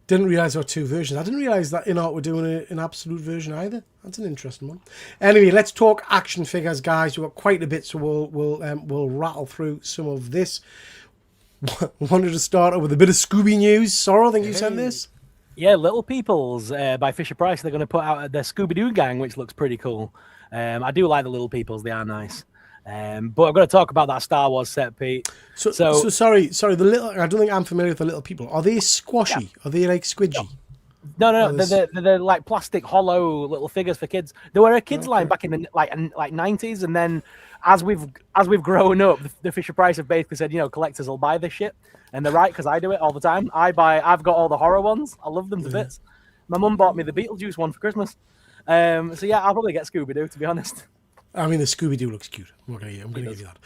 Didn't realise there were two versions. I didn't realise that in-art were doing an absolute version either. That's an interesting one. Anyway, let's talk action figures, guys. We've got quite a bit, so we'll rattle through some of this. Wanted to start with a bit of Scooby news. Sorrel, I think you sent this. Yeah, Little Peoples by Fisher Price. They're going to put out their Scooby-Doo gang, which looks pretty cool. I do like the Little Peoples. They are nice. But I'm going to talk about that Star Wars set, Pete. So sorry. The little. I don't think I'm familiar with the Little People. Are they squashy? Yeah. Are they like squidgy? No. They're like plastic, hollow little figures for kids. They were a kids line back in the like 90s, and then as we've grown up, the Fisher Price have basically said, collectors will buy this shit, and they're right because I do it all the time. I've got all the horror ones. I love them to bits. My mum bought me the Beetlejuice one for Christmas. So yeah, I'll probably get Scooby-Doo, to be honest. I mean, the Scooby-Doo looks cute. I'm going to give you that.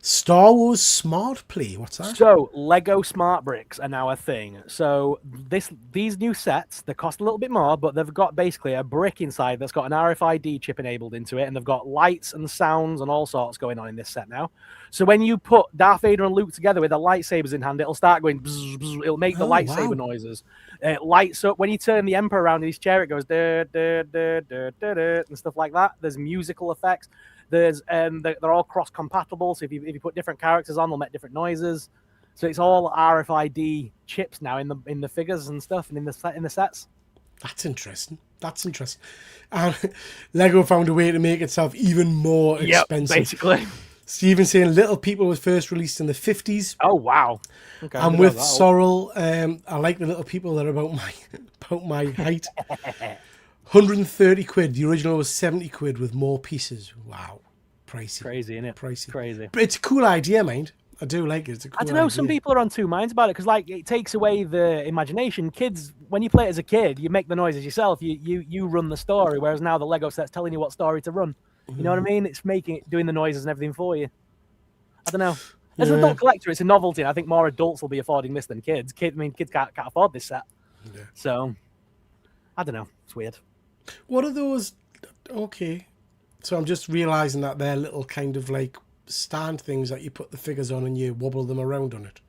Star Wars Smart Play. What's that? So, Lego Smart Bricks are now a thing. So, these new sets, they cost a little bit more, but they've got basically a brick inside that's got an RFID chip enabled into it, and they've got lights and sounds and all sorts going on in this set now. So, when you put Darth Vader and Luke together with their lightsabers in hand, it'll start going bzz, bzz, it'll make the lightsaber noises. It lights up. When you turn the Emperor around in his chair, it goes da, da, da, da, da, da, and stuff like that. There's musical effects. There's they're all cross-compatible, so if you put different characters on, they'll make different noises. So it's all RFID chips now in the figures and stuff, and in the sets. That's interesting. And Lego found a way to make itself even more expensive. Basically. Steven saying Little People was first released in the 50s. Oh wow! Okay, I'm with Sorrel. I like the Little People. They're about my height. 130 quid. The original was 70 quid with more pieces. Wow. Pricey. Crazy, isn't it? Crazy. But it's a cool idea, mind. I do like it. It's a cool I don't know. idea. Some people are on two minds about it because, it takes away the imagination. Kids, when you play it as a kid, you make the noises yourself. You run the story, whereas now the Lego set's telling you what story to run. You know what I mean? It's doing the noises and everything for you. I don't know. As an adult collector, it's a novelty. And I think more adults will be affording this than kids. Kids can't afford this set. Yeah. So, I don't know. It's weird. What are those? Okay. So I'm just realising that they're little kind of like stand things that you put the figures on and you wobble them around on it.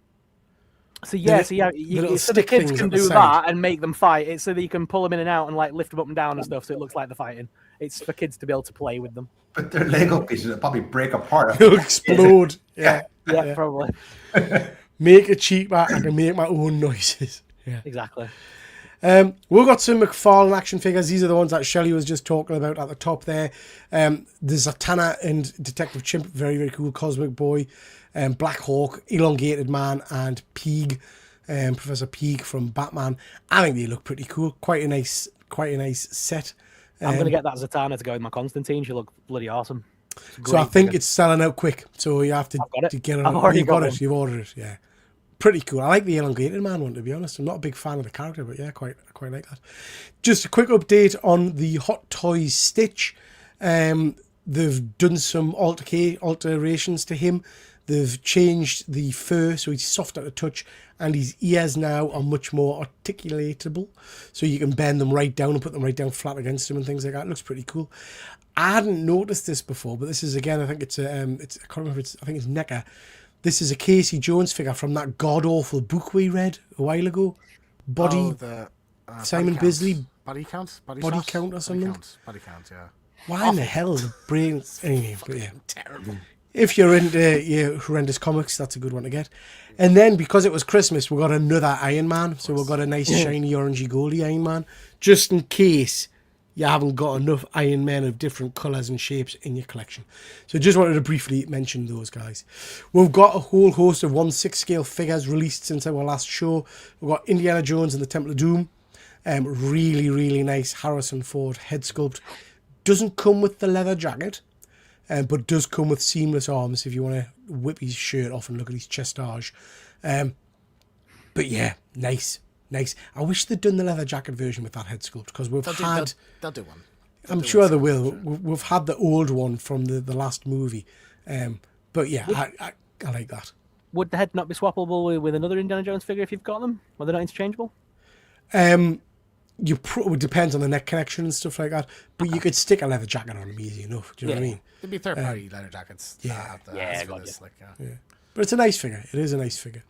So yeah, little so the stick kids things can at the do side. that and make them fight. It's so that you can pull them in and out and like lift them up and down and stuff, so it looks like they're fighting. It's for kids to be able to play with them. But they're Lego pieces that probably break apart. It'll explode. Yeah. Yeah, probably. Make it cheaper. I can make my own noises. Yeah. Exactly. We've got some McFarlane action figures. These are the ones that Shelley was just talking about at the top there. There's Zatanna and Detective Chimp, very, very cool. Cosmic Boy, Black Hawk, Elongated Man, and Peeg, Professor Peeg from Batman. I think they look pretty cool. Quite a nice set. I'm going to get that Zatanna to go with my Constantine. She look bloody awesome. So I think it's selling out quick. So you have to get it. I've already You've got it. one. You've ordered it. Yeah. Pretty cool. I like the Elongated Man one, to be honest. I'm not a big fan of the character, but yeah, quite like that. Just a quick update on the Hot Toys Stitch. They've done some alterations to him. They've changed the fur, so he's soft at the touch, and his ears now are much more articulatable. So you can bend them right down and put them right down flat against him and things like that. It looks pretty cool. I hadn't noticed this before, but this is, again, I think it's I can't remember, I think it's NECA. This is a Casey Jones figure from that god-awful book we read a while ago. Simon Body Bisley. Body count? Body count or something? Body count, yeah. Why in the hell the brain... Anyway, but yeah. Terrible. If you're into your horrendous comics, that's a good one to get. And then, because it was Christmas, we got another Iron Man. So we've got a nice, shiny, orangey, goldy Iron Man. Just in case you haven't got enough Iron Men of different colours and shapes in your collection. So just wanted to briefly mention those guys. We've got a whole host of 1/6 scale figures released since our last show. We've got Indiana Jones and the Temple of Doom. Really, really nice Harrison Ford head sculpt. Doesn't come with the leather jacket, but does come with seamless arms if you want to whip his shirt off and look at his chestage. But yeah, nice. I wish they'd done the leather jacket version with that head sculpt, because we've had... They'll do one. I'm sure they will. We've had the old one from the last movie. But yeah, I like that. Would the head not be swappable with another Indiana Jones figure if you've got them? Are they not interchangeable? It depends on the neck connection and stuff like that. But you could stick a leather jacket on them easy enough. Do you know what I mean? There'd be third-party leather jackets. Yeah. Yeah. But it's a nice figure. It is a nice figure.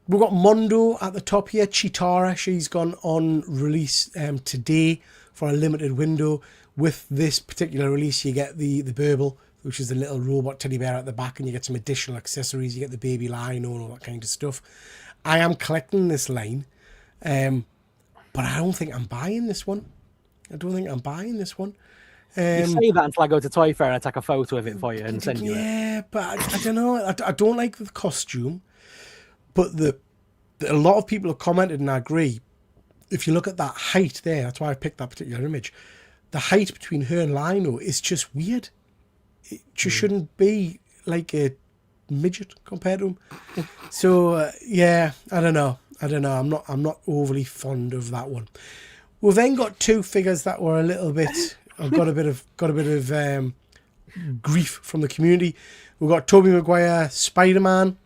We've got Mondo at the top here. Chitara, she's gone on release today for a limited window. With this particular release, you get the Burble, which is the little robot teddy bear at the back, and you get some additional accessories. You get the baby lion and all that kind of stuff. I am collecting this line, but I don't think I'm buying this one. You say that until I go to Toy Fair and I take a photo of it for you and send you it. Yeah, but I don't know. I don't like the costume. But a lot of people have commented, and I agree. If you look at that height there, that's why I picked that particular image. The height between her and Lino is just weird. It just shouldn't be like a midget compared to him. So yeah, I don't know. I'm not overly fond of that one. We've then got two figures that were a little bit. I've got a bit of grief from the community. We've got Tobey Maguire, Spider-Man.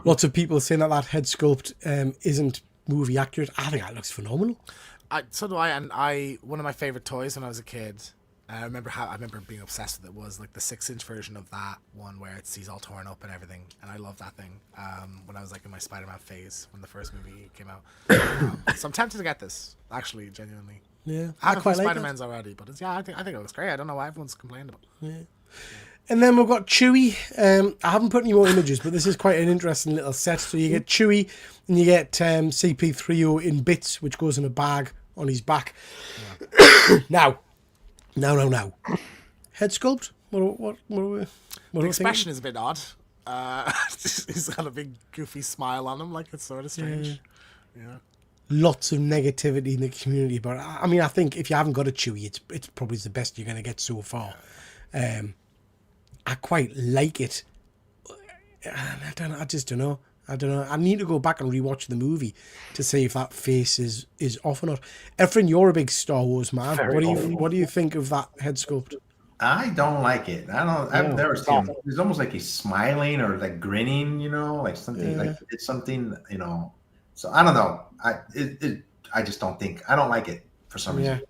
Lots of people saying that head sculpt isn't movie accurate. I think that looks phenomenal. So do I. And one of my favorite toys when I was a kid, I remember being obsessed with it, was like the 6-inch version of that one where he's all torn up and everything. And I love that thing. When I was like in my Spider-Man phase when the first movie came out. So I'm tempted to get this, actually, genuinely. Yeah, I have quite like Spider-Man's already, but I think it looks great. I don't know why everyone's complaining about it. Yeah. And then we've got Chewie. I haven't put any more images, but this is quite an interesting little set. So you get Chewie, and you get CP3O in bits, which goes in a bag on his back. Yeah. Now. Head sculpt? What the expression is a bit odd. He's got a big goofy smile on him, like it's sort of strange. Yeah. Lots of negativity in the community, but I mean, I think if you haven't got a Chewie, it's probably the best you're going to get so far. I quite like it. I just don't know. I need to go back and rewatch the movie to see if that face is off or not. Efren, you're a big Star Wars man. What do you think of that head sculpt? I don't like it. I've never seen him. It's almost like he's smiling or like grinning, like something like it's something, So I don't know. I just don't think. I don't like it for some reason.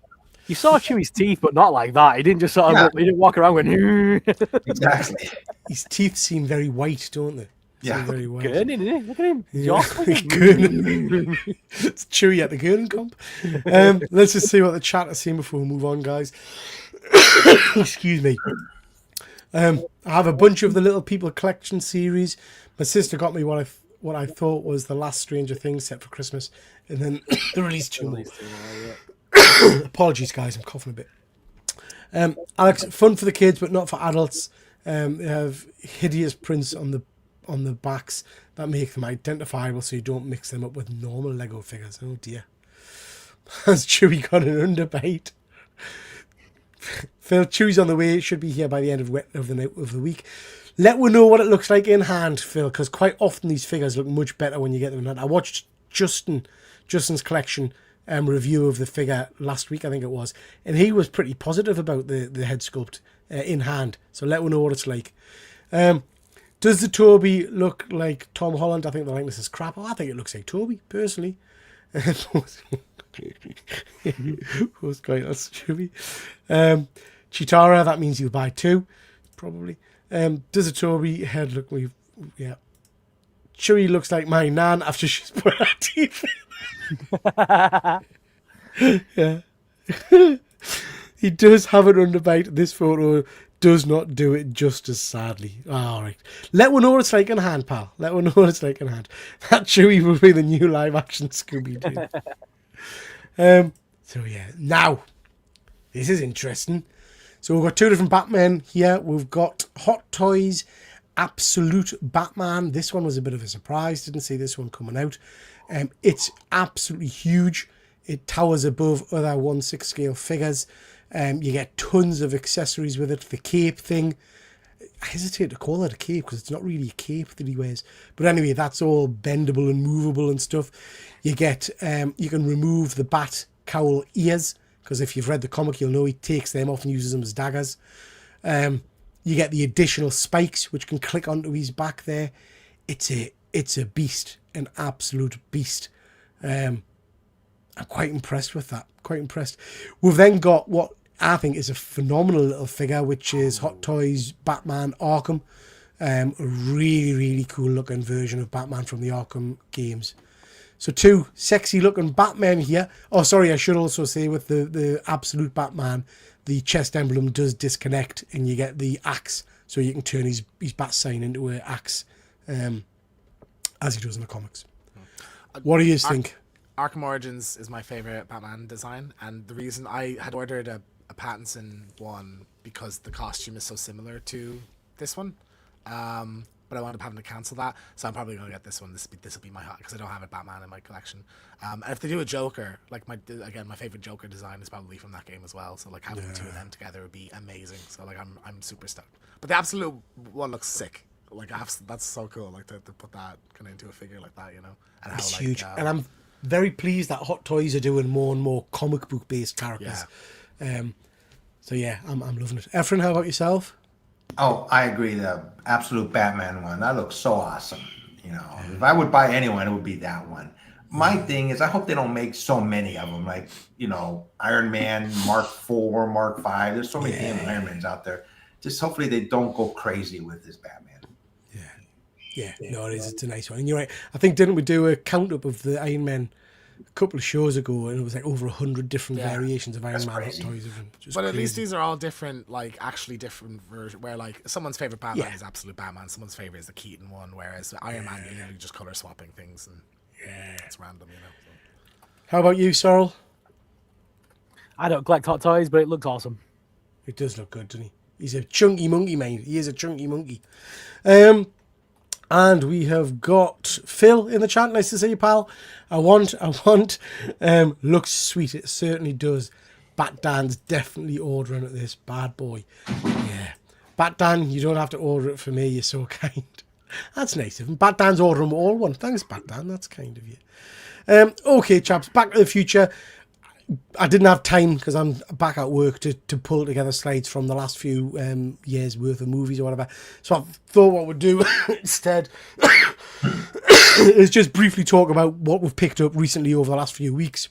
You saw Chewie's teeth, but not like that. He didn't just sort of, he didn't walk around going, Exactly. His teeth seem very white, don't they? Yeah. Very well. Good, isn't he? Look at him. Yeah. Gurning. It's Chewy at the Gurning comp. Let's just see what the chat is saying before we move on, guys. Excuse me. I have a bunch of the Little People collection series. My sister got me what I thought was the last Stranger Things set for Christmas, and then they released 2 more. Apologies, guys, I'm coughing a bit. Alex, fun for the kids, but not for adults. They have hideous prints on the backs that make them identifiable, so you don't mix them up with normal Lego figures. Oh dear. Has Chewy got an underbite? Phil, Chewy's on the way. It should be here by the end of the week. Let me know what it looks like in hand, Phil, because quite often these figures look much better when you get them in hand. I watched Justin's collection review of the figure last week, I think it was, and he was pretty positive about the head sculpt in hand. So let me know what it's like. Does the Toby look like Tom Holland? I think the likeness is crap. Oh, I think it looks like Toby, personally. Was quite that's Chewy. Chitara, that means you'll buy 2, probably. Does a Toby head look like? Yeah. Chewy looks like my nan after she's put her teeth in. Yeah. He does have an underbite. This photo does not do it justice, sadly. All right. Let one know what it's like in hand, pal. Let one know what it's like in hand. That Chewy will be the new live-action Scooby-Doo. So, yeah. Now, this is interesting. So, we've got 2 different Batmen here. We've got Hot Toys Absolute Batman. This one was a bit of a surprise. Didn't see this one coming out. It's absolutely huge. It towers above other 1/6 scale figures. You get tons of accessories with it. The cape thing, I hesitate to call it a cape because it's not really a cape that he wears. But anyway, that's all bendable and movable and stuff. You get, you can remove the bat cowl ears, because if you've read the comic, you'll know he takes them off and uses them as daggers. You get the additional spikes, which can click onto his back there. It's a beast, an absolute beast. I'm quite impressed with that. Quite impressed. We've then got what I think is a phenomenal little figure, which is Hot Toys Batman Arkham. A really, really cool looking version of Batman from the Arkham games. So 2 sexy looking Batmen here. Oh, sorry, I should also say with the Absolute Batman, the chest emblem does disconnect and you get the axe, so you can turn his bat sign into an axe, as he does in the comics. What do you think? Arkham Origins is my favorite Batman design, and the reason I had ordered a Pattinson one because the costume is so similar to this one, but I wound up having to cancel that, so I'm probably gonna get this one. This will be my hot, because I don't have a Batman in my collection. And if they do a Joker, like my favorite Joker design is probably from that game as well. So like having 2 of them together would be amazing. So like I'm super stoked. But the Absolute one looks sick. Like that's so cool. Like to put that kind of into a figure like that, you know. And it's how, huge, and I'm very pleased that Hot Toys are doing more and more comic book based characters. Yeah. So yeah, I'm loving it. Efren, how about yourself? Oh, I agree. The Absolute Batman one, that looks so awesome. You know, if I would buy anyone, it would be that one. My thing is, I hope they don't make so many of them. Like, you know, Iron Man Mark IV, Mark V. There's so many damn Iron Mans out there. Just hopefully they don't go crazy with this Batman. Yeah, no, it is. It's a nice one. And you're right. I think, didn't we do a count up of the Iron Man a couple of shows ago, and it was like over 100 different variations of Iron Man Hot Toys. But at least these are all different, like actually different versions. Where like someone's favorite Batman is Absolute Batman, someone's favorite is the Keaton one, whereas Iron Man you're just color swapping things, and it's random, you know. So. How about you, Sorrel? I don't collect Hot Toys, but it looks awesome. It does look good, doesn't he? He's a chunky monkey, mate. He is a chunky monkey. And we have got Phil in the chat. Nice to see you, pal. I want. Looks sweet. It certainly does. Bat Dan's definitely ordering at this bad boy. Yeah. Bat Dan, you don't have to order it for me. You're so kind. That's nice of him. Bat Dan's ordering all one. Thanks, Bat Dan. That's kind of you. Okay, chaps. Back to the Future. I didn't have time because I'm back at work to pull together slides from the last few years worth of movies or whatever. So I thought what we'd do instead is just briefly talk about what we've picked up recently over the last few weeks.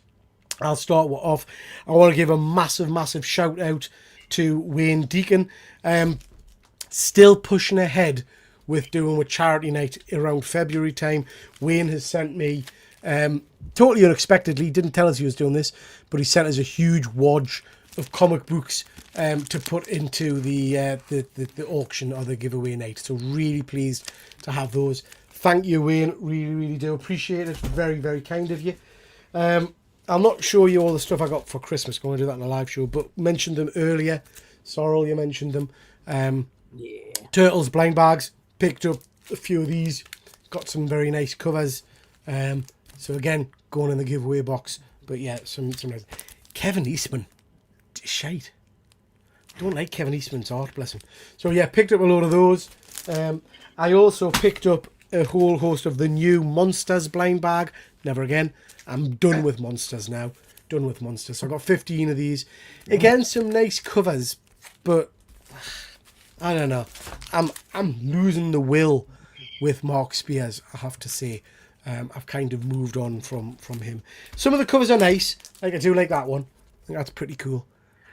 I'll start off. I want to give a massive shout out to Wayne Deacon. Still pushing ahead with doing a charity night around February time. Wayne has sent me, totally unexpectedly, didn't tell us he was doing this, but he sent us a huge wad of comic books to put into the auction or the giveaway night. So really pleased to have those. Thank you, Wayne. Really, really do appreciate it. Very, very kind of you. I'll not show you all the stuff I got for Christmas. I'm going to do that in a live show, but mentioned them earlier. Sorrel, you mentioned them. Turtles blind bags. Picked up a few of these. Got some very nice covers. So again, going in the giveaway box. But yeah, some nice. Kevin Eastman. Shite. Don't like Kevin Eastman's art, bless him. So yeah, picked up a load of those. I also picked up a whole host of the new Monsters blind bag. Never again. I'm done with Monsters now. Done with Monsters. So I got 15 of these. Again, some nice covers, but I don't know. I'm losing the will with Mark Spears, I have to say. I've kind of moved on from him. Some of the covers are nice. Like I do like that one. I think that's pretty cool.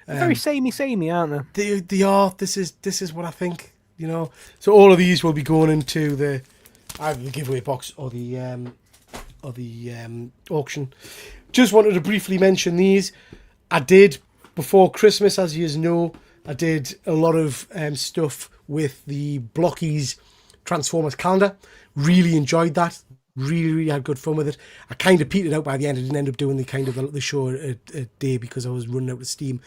Very samey, aren't they? They are. This is what I think. You know. So all of these will be going into either the giveaway box or the auction. Just wanted to briefly mention these. I did before Christmas, as you know, I did a lot of stuff with the Blockies Transformers calendar. Really enjoyed that. Really had good fun with it. I kind of petered out by the end. I didn't end up doing the show a day because I was running out of steam.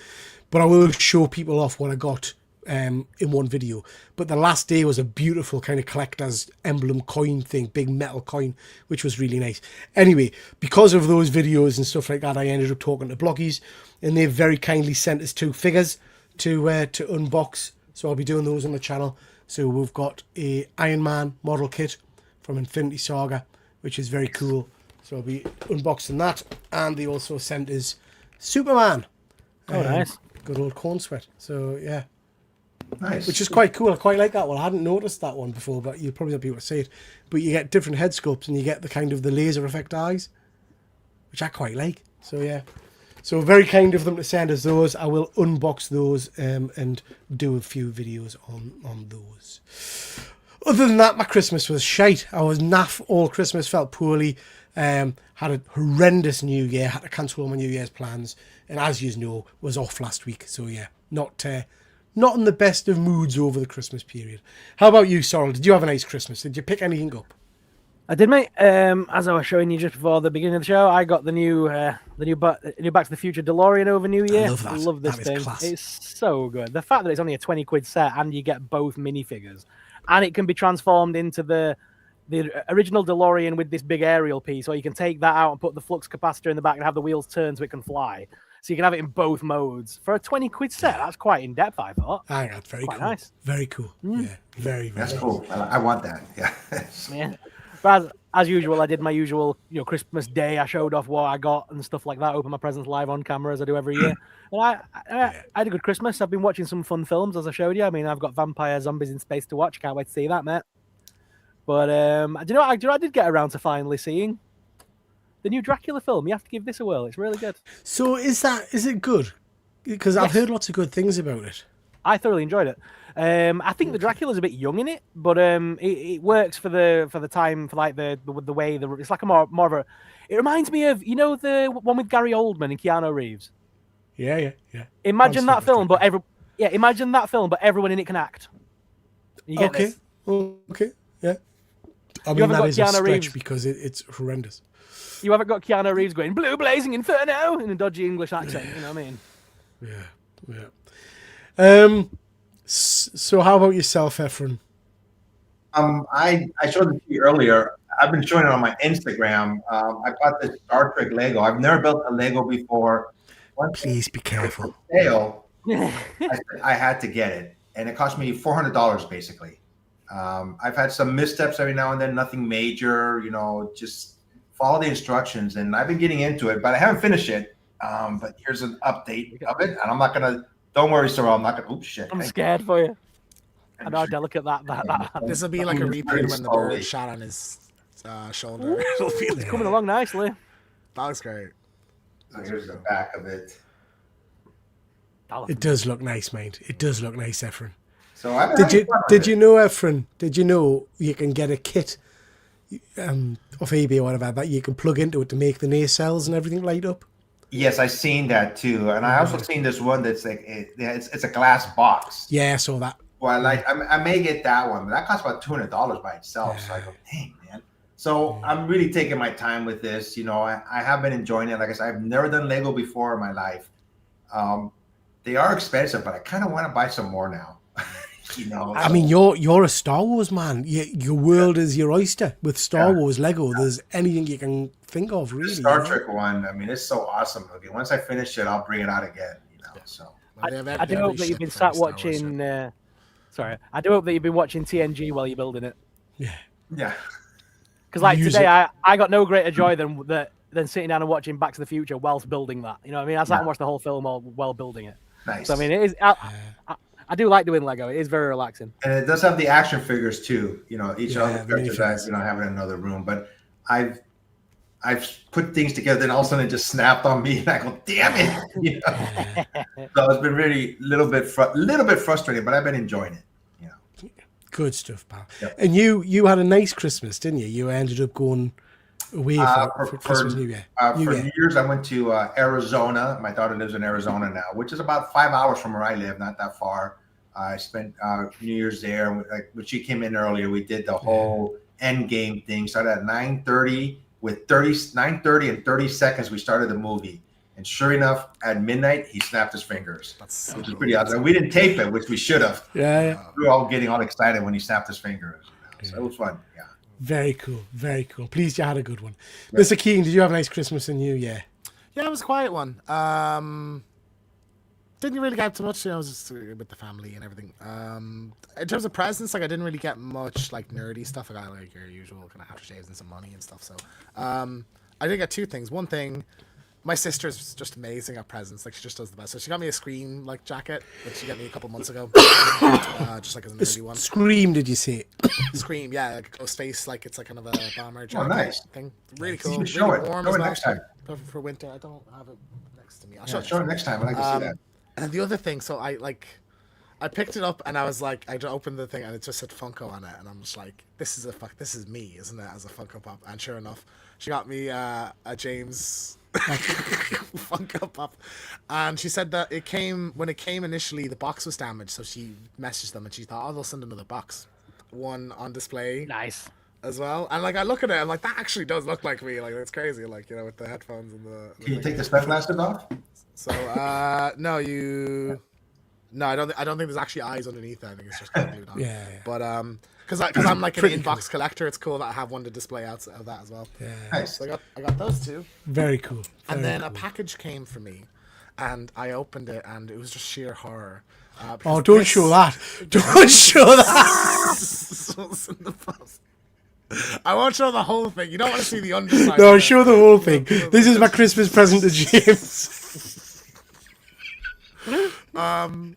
But I will show people off what I got in one video. But the last day was a beautiful kind of collector's emblem coin thing, big metal coin, which was really nice. Anyway, because of those videos and stuff like that, I ended up talking to Blockies, and they very kindly sent us 2 figures to unbox. So I'll be doing those on the channel. So we've got a Iron Man model kit from Infinity Saga, which is very cool. So I'll be unboxing that. And they also sent us Superman. Oh, nice. Good old corn sweat. So, yeah. Nice. Which is quite cool. I quite like that one. I hadn't noticed that one before, but you'll probably not be able to see it. But you get different head sculpts and you get the kind of the laser effect eyes, which I quite like. So, yeah. So, very kind of them to send us those. I will unbox those and do a few videos on those. Other than that, my Christmas was shite. I was naff all Christmas, felt poorly, had a horrendous New Year, had to cancel all my New Year's plans, and as you know, was off last week. So yeah, not in the best of moods over the Christmas period. How about you, Sorrel? Did you have a nice Christmas? Did you pick anything up? I did, mate. As I was showing you just before the beginning of the show, I got the new Back to the Future DeLorean over New Year. I love that. I love this thing. Class. It's so good. The fact that it's only a 20 quid set and you get both minifigures, and it can be transformed into the original DeLorean with this big aerial piece, or you can take that out and put the flux capacitor in the back and have the wheels turn so it can fly. So you can have it in both modes for a 20 quid set. That's quite in depth, I thought. I think that's very quite cool. Nice. Very cool. Yeah, very, very That's nice. cool. I want that. Yeah. Yeah. But as usual, I did my usual, Christmas Day. I showed off what I got and stuff like that. Open my presents live on camera as I do every year. And I had a good Christmas. I've been watching some fun films, as I showed you. I mean, I've got vampire zombies in space to watch. Can't wait to see that, mate. But do you know what I did get around to finally seeing? The new Dracula film. You have to give this a whirl. It's really good. So is it good? Because I've heard lots of good things about it. I thoroughly enjoyed it. I think the Dracula's a bit young in it, but it works for the time, for like the way it's like a more of a. It reminds me of the one with Gary Oldman and Keanu Reeves. Yeah. Imagine that film, but imagine that film, but everyone in it can act. You get this? Okay, yeah. I mean, that is a stretch because it's horrendous. You haven't got Keanu Reeves going blue blazing inferno in a dodgy English accent. You know what I mean? Yeah. So how about yourself, Efren? I showed it to you earlier. I've been showing it on my Instagram. I bought this Star Trek Lego. I've never built a Lego before. Please be careful. Sale, I had to get it, and it cost me $400 basically. I've had some missteps every now and then, nothing major. Just follow the instructions, and I've been getting into it, but I haven't finished it. But here's an update of it, and I'm not gonna. Don't worry, sir. I'm not gonna. Oops, shit. I'm scared for you. I know how delicate that. This will be like a repeat when the bird shot on his shoulder. It's coming along nicely. That looks great. So here's the back of it. It does look nice, mate. It does look nice, Efren. So I did you know, Efren? Did you know you can get a kit off eBay or whatever that you can plug into it to make the nacelles and everything light up? Yes, I've seen that too, and I also seen this one that's like it's a glass box. Yeah, I saw that. Well, I may get that one, but that costs about $200 by itself. So I go, dang, man. So I'm really taking my time with this. You know, I have been enjoying it. Like I said, I've never done Lego before in my life. They are expensive, but I kind of want to buy some more now. You know, I mean, you're a Star Wars man. Your world is your oyster with Star Wars Lego. There's anything you can think of, really. The Star Trek one, I mean, it's so awesome. Okay, once I finish it, I'll bring it out again. You know, so I do hope that you've been sat watching. Sorry, I do hope that you've been watching TNG while you're building it. Yeah. Because like today, I got no greater joy than sitting down and watching Back to the Future whilst building that. You know what I mean? I sat and watched the whole film while building it. Nice. So I mean, it is. I do like doing Lego. It is very relaxing. And it does have the action figures too. You know, each of the characters I have in another room. But I've put things together, and all of a sudden it just snapped on me, and I go, "Damn it!" You know? So it's been really little bit frustrating, but I've been enjoying it. You know, good stuff, pal. Yep. And you had a nice Christmas, didn't you? You ended up going away for Christmas, New Year. For New Year's, I went to Arizona. My daughter lives in Arizona now, which is about 5 hours from where I live, not that far. I spent New Year's there. When she came in earlier, we did the whole end game thing. Started at 9:30. With 9:30 and 30 seconds, we started the movie. And sure enough, at midnight, he snapped his fingers. Which is pretty awesome. We didn't tape it, which we should have. Yeah. We were all getting all excited when he snapped his fingers. You know? So it was fun. Yeah. Very cool. Very cool. Pleased you had a good one. Right. Mr. Keane, did you have a nice Christmas and New Year? Yeah, it was a quiet one. Didn't really get too much. You know, I was just with the family and everything. In terms of presents, like I didn't really get much like nerdy stuff. I got like your usual kind of aftershaves and some money and stuff. So I did get two things. One thing, my sister's just amazing at presents. Like she just does the best. So she got me a Scream like jacket, which she got me a couple months ago, just like as a nerdy one. Scream, did you say? Scream, yeah, like a space, like it's like kind of a bomber jacket thing. Really cool. You show really it. warm Show as it well. next time. Perfect for winter. I don't have it next to me. I'll Show it next time. I'd like to see that. And the other thing, so I picked it up and I was like, I opened the thing and it just said Funko on it, and I'm just like, this is me, isn't it, as a Funko Pop? And sure enough, she got me a James Funko Pop, and she said that when it came initially, the box was damaged, so she messaged them and she thought, oh, they'll send another box, one on display. Nice. As well, and like I look at it, I'm like, that actually does look like me. Like it's crazy, like you know, with the headphones and the. Can you take the spec glasses off? So no, I don't think there's actually eyes underneath it. I think it's just glued on. Yeah. But because I'm like an inbox collector, it's cool that I have one to display out of that as well. Yeah. Nice. So I got those two. Very cool. And then a package came for me, and I opened it, and it was just sheer horror. Don't show that! Don't show that! In the post. I won't show the whole thing. You don't want to see the underside. No, show the whole thing. This is my Christmas present to James.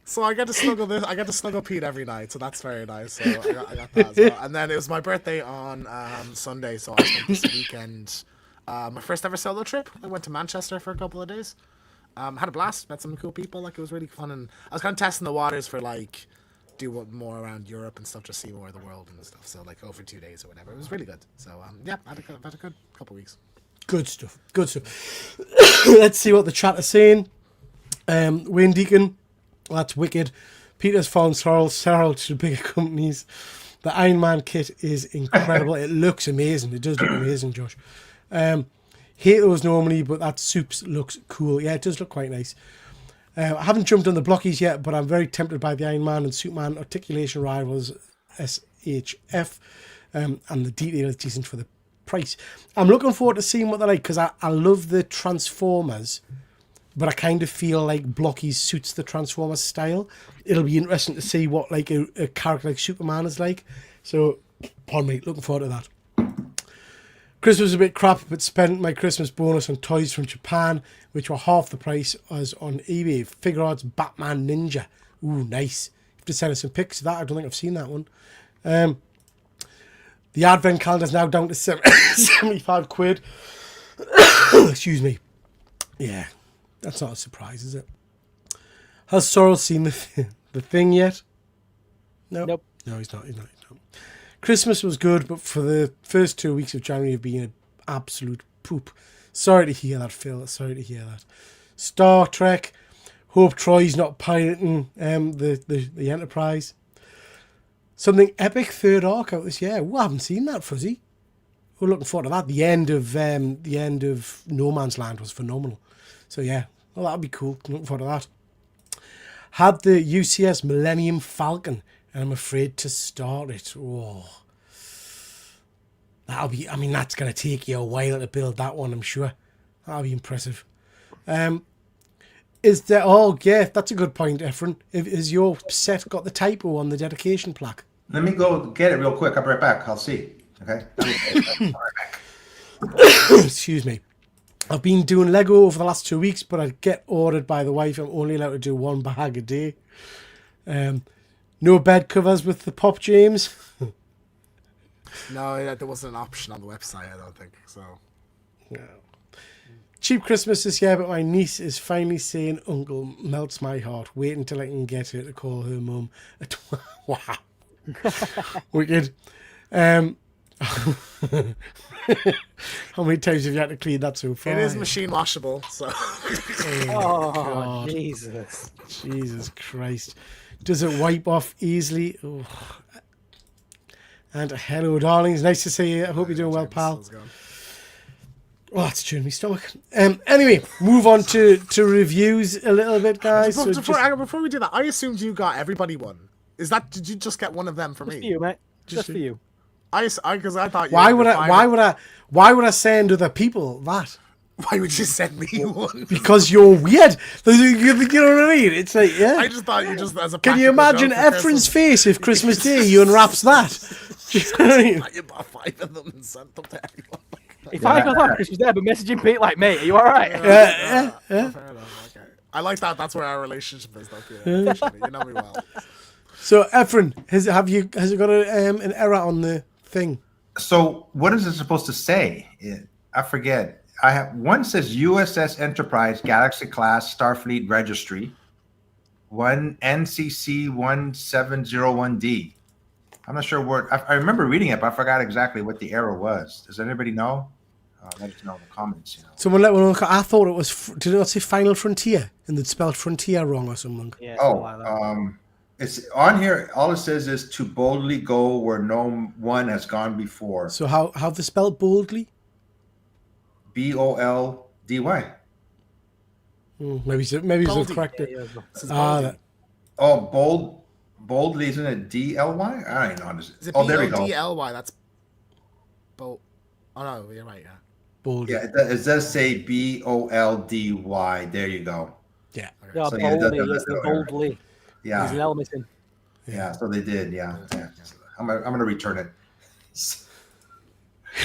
So I get to snuggle this. I get to snuggle Pete every night, so that's very nice. So I got that as well. And then it was my birthday on Sunday, so I spent this weekend. My first ever solo trip. I went to Manchester for a couple of days. Had a blast. Met some cool people. Like it was really fun, and I was kind of testing the waters for like do more around Europe and stuff, just see more of the world and stuff. So like over 2 days or whatever. It was really good. So yeah, I had a good couple of weeks. Good stuff. Good stuff. Let's see what the chat is saying. Wayne Deacon, that's wicked. Peter's found Several to bigger companies. The Iron Man kit is incredible. It looks amazing. It does look amazing, Josh. Hate those normally, but that Soups looks cool. Yeah, it does look quite nice. I haven't jumped on the blockies yet, but I'm very tempted by the Iron Man and Superman articulation rivals SHF, and the detail is decent for the price. I'm looking forward to seeing what they're like, because I love the Transformers, but I kind of feel like blockies suits the Transformers style. It'll be interesting to see what like a character like Superman is like. So, pardon me, looking forward to that. Christmas was a bit crap, but spent my Christmas bonus on toys from Japan, which were half the price as on eBay. Figure Arts Batman Ninja. Ooh, nice. You have to send us some pics of that. I don't think I've seen that one. The Advent calendar is now down to 75 quid. Excuse me. Yeah, that's not a surprise, is it? Has Sorrel seen the thing yet? Nope. No, he's not. Christmas was good, but for the first 2 weeks of January have been an absolute poop. Sorry to hear that, Phil. Sorry to hear that. Star Trek. Hope Troy's not pirating the Enterprise. Something epic third arc out this year. I haven't seen that, Fuzzy. We're looking forward to that. The end of No Man's Land was phenomenal. So yeah, well, that'll be cool. Looking forward to that. Had the UCS Millennium Falcon, and I'm afraid to start it. Oh, that'll be. I mean, that's gonna take you a while to build that one. I'm sure that'll be impressive. Is there? Oh yeah, that's a good point, Efren. Is your set got the typo on the dedication plaque? Let me go get it real quick. I'll be right back. I'll see. Okay. I'll be right back. Excuse me. I've been doing Lego over the last 2 weeks, but I get ordered by the wife. I'm only allowed to do one bag a day. No bed covers with the Pop James. No, there wasn't an option on the website, I don't think so. No. Cheap Christmas this year, but my niece is finally saying Uncle melts my heart. Wait until I can get her to call her mum. Wow. Wicked. How many times have you had to clean that so far? It is machine washable, so. Oh, Jesus. Jesus Christ. Does it wipe off easily? Oh. And hello, darlings. Nice to see you. I hope you're doing well, pal. Oh, that's chewing me stomach. Anyway, move on to reviews a little bit, guys. Before we do that, I assumed you got everybody one. Did you just get one of them for me? Just for you, mate. Just for you. Because I thought. Why would I send other people that? Why would you send me one? Because you're weird. You know what I mean? It's like, yeah. I just thought you just as a. Can you imagine Efren's face if Christmas Day he unwraps that? Do you know what I mean? You bought 5 of them and sent them to everyone. If I got that Christmas Day, I'd be messaging Pete like, mate, are you all right? Yeah. Fair enough, okay. I like that. That's where our relationship is, though. You know me well. So, Efren, has it got an error on the thing? So, what is it supposed to say? I forget. One says USS Enterprise Galaxy Class Starfleet Registry. One NCC 1701D. I'm not sure what. I remember reading it, but I forgot exactly what the error was. Does anybody know? Let us know in the comments. Someone let me know. I thought it was. Did it not say Final Frontier and they'd spelled Frontier wrong or something? Yeah. It's on here. All it says is to boldly go where no one has gone before. So how they spelled boldly? BOLDY. Maybe it's correct. Boldly, isn't it DLY? I don't know. Is it there we go. DLY? That's bold. Oh no, you're right. Yeah. Boldly. Yeah, it does say BOLDY. There you go. Yeah. Yeah, So, boldly. Yeah. There's an L missing. Yeah, so they did. Yeah. I'm gonna return it.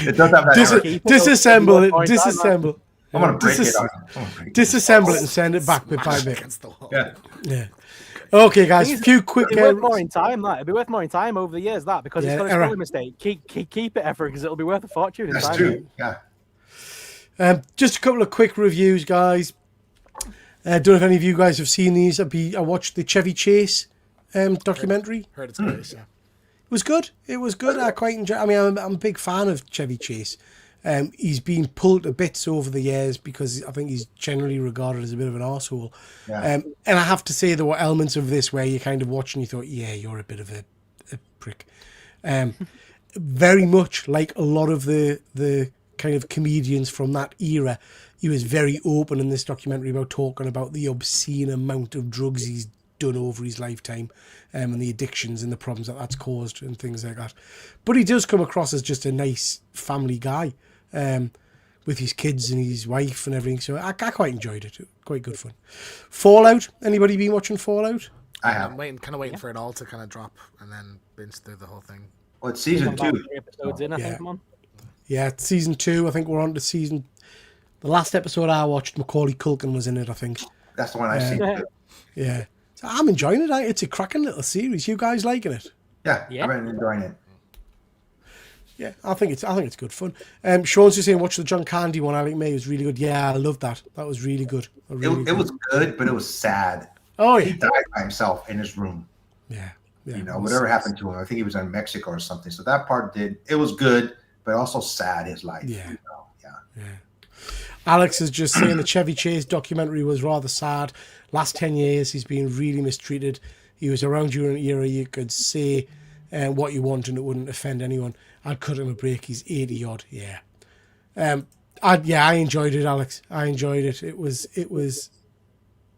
It does have that error. Disassemble it. I'm gonna break it. Disassemble it and send it back bit by bit. Yeah. Okay, guys. A few quick. It'd be worth more in time. It'd be worth more in time over the years. Because it's got a spelling mistake. Keep it, Efren, because it'll be worth a fortune. In That's time, true. mate. Yeah. Just a couple of quick reviews, guys. Don't know if any of you guys have seen these. I watched the Chevy Chase documentary. Heard it's great. Yeah. It was good. I quite enjoy. I mean, I'm a big fan of Chevy Chase. He's been pulled to bits over the years because I think he's generally regarded as a bit of an arsehole. Yeah. And I have to say there were elements of this where you kind of watch and you thought, yeah, you're a bit of a prick. Very much like a lot of the kind of comedians from that era. He was very open in this documentary about talking about the obscene amount of drugs he's done over his lifetime, and the addictions and the problems that's caused and things like that. But he does come across as just a nice family guy, with his kids and his wife and everything. So I quite enjoyed it. Quite good fun. Fallout. Anybody been watching Fallout? I have. I'm waiting for it all to kind of drop and then binge through the whole thing. Well, it's season 2. 3 episodes in, I think, come on. Yeah, it's season 2. I think we're on to season. The last episode I watched, Macaulay Culkin was in it, I think. That's the one I've seen. Yeah. So I'm enjoying it. It's a cracking little series. You guys liking it? Yeah. I've been enjoying it. Yeah, I think it's good fun. Sean's just saying watch the John Candy one. Alec May was really good. Yeah, I loved that. That was really good. It was good, but it was sad. Oh yeah. He died by himself in his room. Yeah. Yeah, you know, whatever happened to him. I think he was in Mexico or something. So that part it was good, but also sad, his life. Yeah. You know? Yeah. Alex is just saying the Chevy Chase documentary was rather sad. Last 10 years, he's been really mistreated. He was around during an era you could say what you want and it wouldn't offend anyone. I'd cut him a break. He's 80 odd. Yeah. I enjoyed it, Alex. I enjoyed it. It was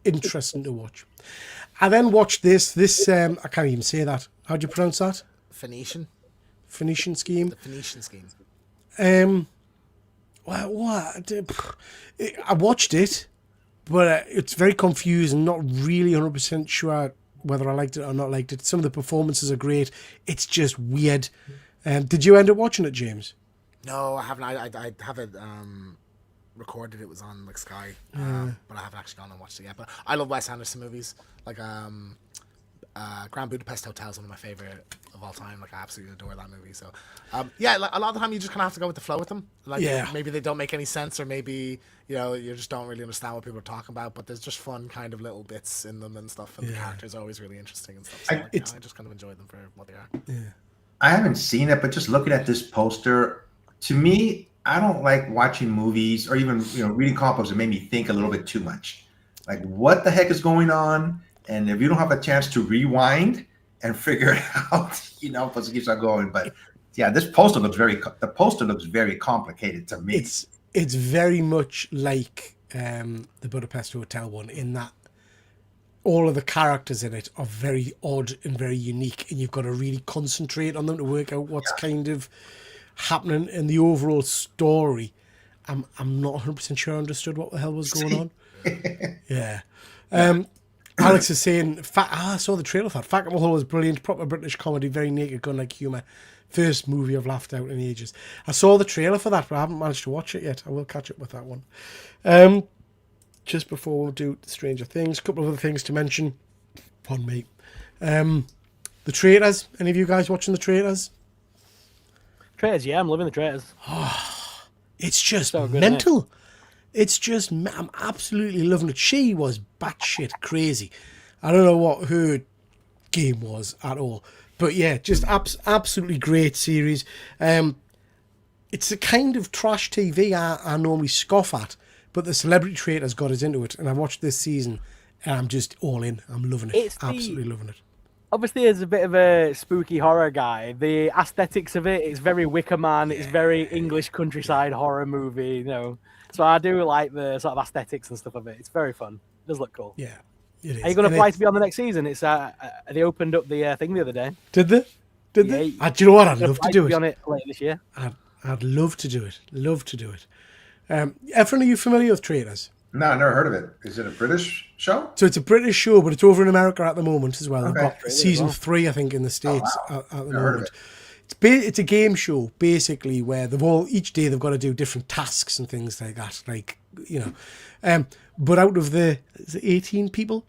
interesting to watch. I then watched this. I can't even say that. How do you pronounce that? Phoenician Scheme. The Phoenician Scheme. I watched it, but it's very confusing. Not really 100% sure whether I liked it or not liked it. Some of the performances are great. It's just weird. Did you end up watching it, James? No, I haven't. I haven't recorded. It was on like Sky, but I haven't actually gone and watched it yet. But I love Wes Anderson movies. Like Grand Budapest Hotel is one of my favorite of all time. Like I absolutely adore that movie. So like, a lot of the time you just kind of have to go with the flow with them. Like maybe they don't make any sense, or maybe you just don't really understand what people are talking about. But there's just fun kind of little bits in them and stuff, and the characters are always really interesting and stuff. So I just kind of enjoy them for what they are. Yeah. I haven't seen it, but just looking at this poster, to me, I don't like watching movies or even reading comic books that made me think a little bit too much. Like, what the heck is going on? And if you don't have a chance to rewind and figure it out, plus it keeps on going. But yeah, this poster looks very complicated to me. It's very much like the Budapest Hotel one in that all of the characters in it are very odd and very unique, and you've got to really concentrate on them to work out what's kind of happening in the overall story. I'm not 100% sure I understood what the hell was going on. Yeah. Alex is saying, I saw the trailer for that. Fact of the Whole was brilliant. Proper British comedy, very naked gun-like humour. First movie I've laughed out in ages. I saw the trailer for that, but I haven't managed to watch it yet. I will catch up with that one. Just before we'll do Stranger Things, a couple of other things to mention. Pardon me. The Traitors. Any of you guys watching The Traitors? Traitors, yeah, I'm loving The Traitors. It's just so good, mental. I'm absolutely loving it. She was batshit crazy. I don't know what her game was at all. But yeah, just absolutely great series. It's the kind of trash TV I normally scoff at, but the Celebrity Traitors got us into it. And I watched this season and I'm just all in. I'm loving it. Absolutely loving it. Obviously, as a bit of a spooky horror guy, the aesthetics of it's very Wicker Man. It's very English countryside horror movie, So I do like the sort of aesthetics and stuff of it. It's very fun. It does look cool. Yeah, it is. Are you going to apply to be on the next season? It's they opened up the thing the other day. Did they? Did they? Do you know what? I'd love to do it. Be on it later this year. I'd love to do it. Love to do it. Efren, are you familiar with Traitors? No, I never heard of it. Is it a British show? So it's a British show, but it's over in America at the moment as well. Okay. They've got season 3, I think, in the States at the moment. It's a game show, basically, where each day they've got to do different tasks and things like that. But out of the 18 people,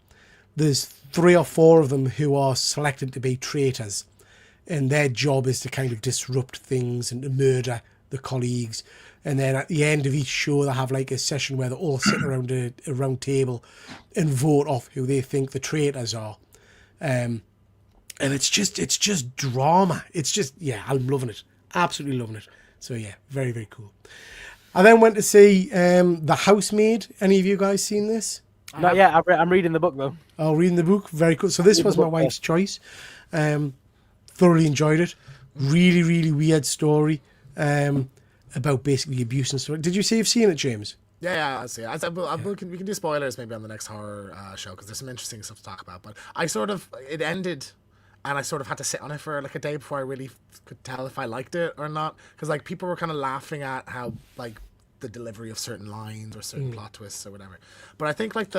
there's 3 or 4 of them who are selected to be traitors. And their job is to kind of disrupt things and to murder the colleagues. And then at the end of each show, they have like a session where they all sit around a round table and vote off who they think the traitors are. And it's just drama. It's just, I'm loving it. Absolutely loving it. So yeah, very, very cool. I then went to see The Housemaid. Any of you guys seen this? Not yet. I'm reading the book though. Oh, reading the book. Very cool. So this was my wife's choice. Thoroughly enjoyed it. Really, really weird story. About basically abuse and stuff. Did you say you've seen it, James? Yeah, I see it. We can do spoilers maybe on the next horror show because there's some interesting stuff to talk about. But it ended, and I sort of had to sit on it for like a day before I really could tell if I liked it or not. Because like people were kind of laughing at how the delivery of certain lines or certain plot twists or whatever. But I think like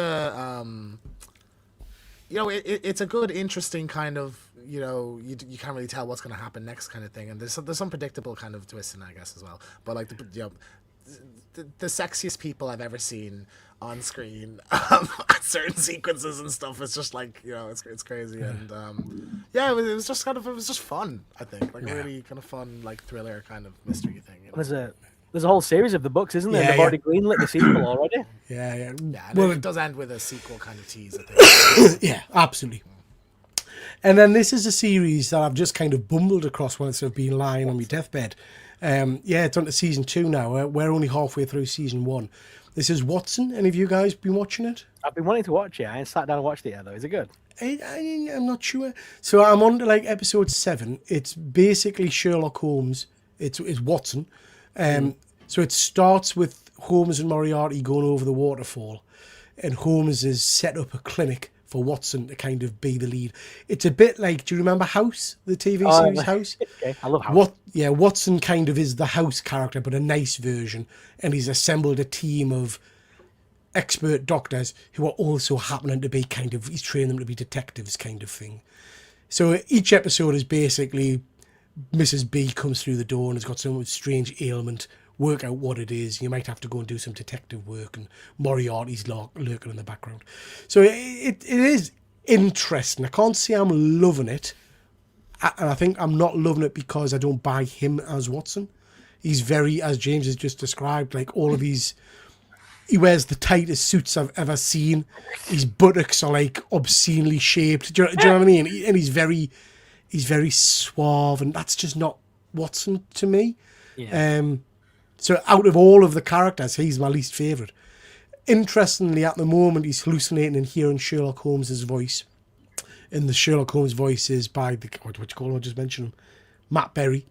it's a good, interesting kind of, you can't really tell what's going to happen next kind of thing. And there's some predictable kind of twists in it, I guess, as well. But like, the sexiest people I've ever seen on screen at certain sequences and stuff, it's just like, it's crazy. And it was just fun, I think. Like a really kind of fun, like thriller kind of mystery thing. There's a whole series of the books, isn't there? They've already greenlit the sequel already. Yeah. Well, it does end with a sequel kind of tease, I think. Yeah, absolutely. And then this is a series that I've just kind of bumbled across once I've been lying on my deathbed. Yeah, it's on to season 2 now. We're only halfway through season 1. This is Watson. Any of you guys been watching it? I've been wanting to watch it. I ain't sat down and watched it yet, though. Is it good? I'm not sure. So I'm on to like episode 7. It's basically Sherlock Holmes. It's Watson. So it starts with Holmes and Moriarty going over the waterfall, and Holmes has set up a clinic for Watson to kind of be the lead. It's a bit like, do you remember House, the TV series House? Okay, I love House. Watson kind of is the House character, but a nice version, and he's assembled a team of expert doctors who are also happening to be he's trained them to be detectives kind of thing. So each episode is basically Mrs. B comes through the door and has got some strange ailment, work out what it is. You might have to go and do some detective work, and Moriarty's lurking in the background. So it is interesting. I can't say I'm loving it, and I think I'm not loving it because I don't buy him as Watson. He's very, as James has just described, like all of these. He wears the tightest suits I've ever seen. His buttocks are like obscenely shaped. Do you know what I mean? And he's very suave, and that's just not Watson to me. Yeah. So out of all of the characters, he's my least favourite. Interestingly, at the moment, he's hallucinating and hearing Sherlock Holmes's voice. And the Sherlock Holmes voice is by what you call him? I just mentioned him, Matt Berry.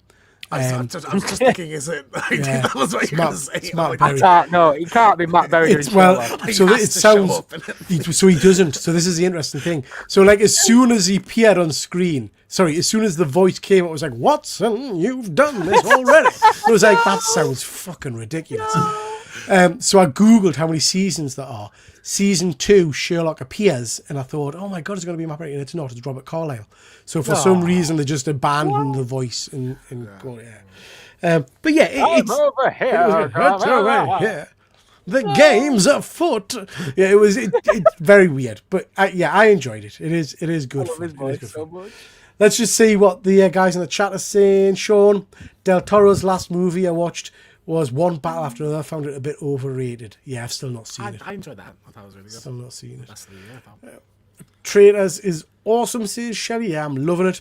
I was just thinking, is it? Yeah, that was what you were going to say. it's Matt Like, Berry. No, he can't be Matt Berry. It's, well, He so has it to sounds. show up in it. So he doesn't. So this is the interesting thing. So like as soon as he appeared on screen, as soon as the voice came, it was like, Watson, you've done this already. It was like, that sounds fucking ridiculous. So I googled how many seasons there are. Season 2, Sherlock appears, and I thought, oh my god, it's going to be Matt Berry, and it's not. It's Robert Carlyle. So for some reason, they just abandoned the voice and go, yeah. But yeah, it's over here. The game's afoot. Yeah, it's very weird, but I enjoyed it. It is good. I love his voice so much. Let's just see what the guys in the chat are saying. Sean, Del Toro's last movie I watched was One Battle After Another. I found it a bit overrated. Yeah, I've still not seen it. I enjoyed that. I thought it was really good. Still not seen it. Best of the year, I thought. Traitors is awesome, says Shelly. Yeah, I'm loving it.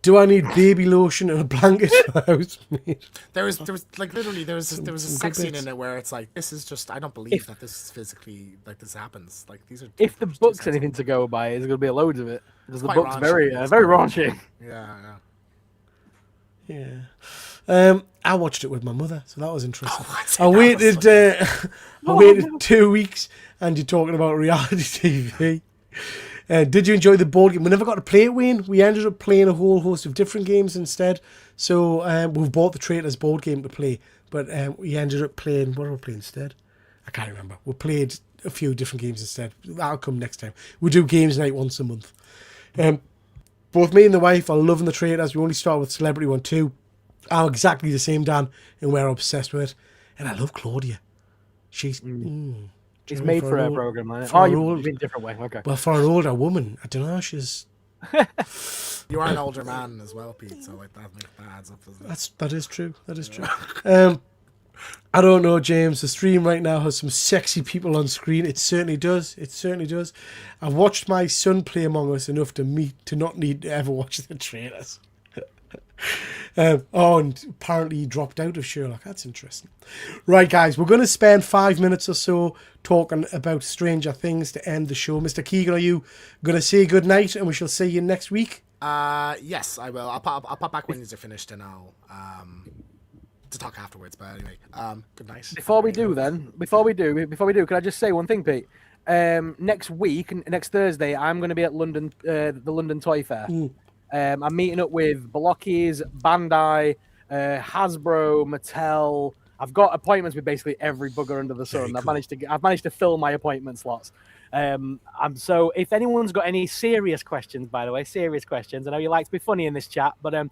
Do I need baby lotion and a blanket for housemaid? There was like literally there was a sex scene in it where it's like, this is just, I don't believe that this is physically, like, this happens. Like, these are. If the book's anything to go by, there's going to be loads of it. Because the quite book's raunchy. very raunchy. Yeah. I watched it with my mother, so that was interesting. I waited 2 weeks, and you're talking about reality TV. Did you enjoy the board game? We never got to play it, Wayne. We ended up playing a whole host of different games instead. So we've bought the Traitors board game to play, but we ended up playing. What did we play instead? I can't remember. We played a few different games instead. That'll come next time. We do games night once a month. Both me and the wife are loving the Traitors. We only start with Celebrity 1, 2. I'm exactly the same, Dan, and we're obsessed with it. And I love Claudia. She's... It's made for a program, like that. Oh, you mean a different way. Okay. Well, for an older woman, I don't know. She's. You are an older man as well, Pete. So like that adds up, doesn't it? That is true. That is true. I don't know, James. The stream right now has some sexy people on screen. It certainly does. It certainly does. I've watched my son play Among Us enough to not need to ever watch the trailers. And apparently he dropped out of Sherlock. That's interesting. Right, guys, we're going to spend 5 minutes or so talking about Stranger Things to end the show. Mr. Keegan, are you going to say good night and we shall see you next week? Yes, I will. I'll pop back when these are finished, and I'll to talk afterwards. But anyway, good night. Before we do, can I just say one thing, Pete? Next Thursday, I'm going to be at London, the London Toy Fair. I'm meeting up with Blockies, Bandai, Hasbro, Mattel. I've got appointments with basically every bugger under the sun. Cool. I've managed to fill my appointment slots. So if anyone's got any serious questions, by the way, I know you like to be funny in this chat, but I'm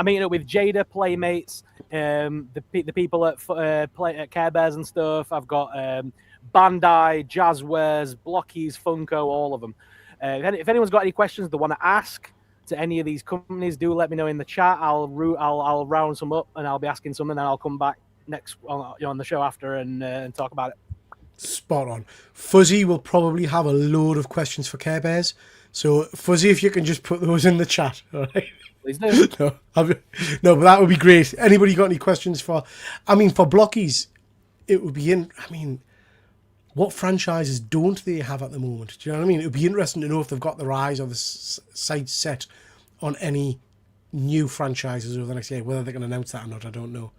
meeting up with Jada, Playmates, the people at Care Bears and stuff. I've got Bandai, Jazzwares, Blockies, Funko, all of them. If anyone's got any questions they want to ask to any of these companies, do let me know in the chat. I'll round some up and I'll be asking some, and then I'll come back next on the show after and talk about it. Spot on. Fuzzy will probably have a load of questions for Care Bears. So, Fuzzy, if you can just put those in the chat, all right? Please do. No, but that would be great. Anybody got any questions for Blockies? It would be what franchises don't they have at the moment? Do you know what I mean? It would be interesting to know if they've got their eyes or the sights set on any new franchises over the next year. Whether they can announce that or not, I don't know.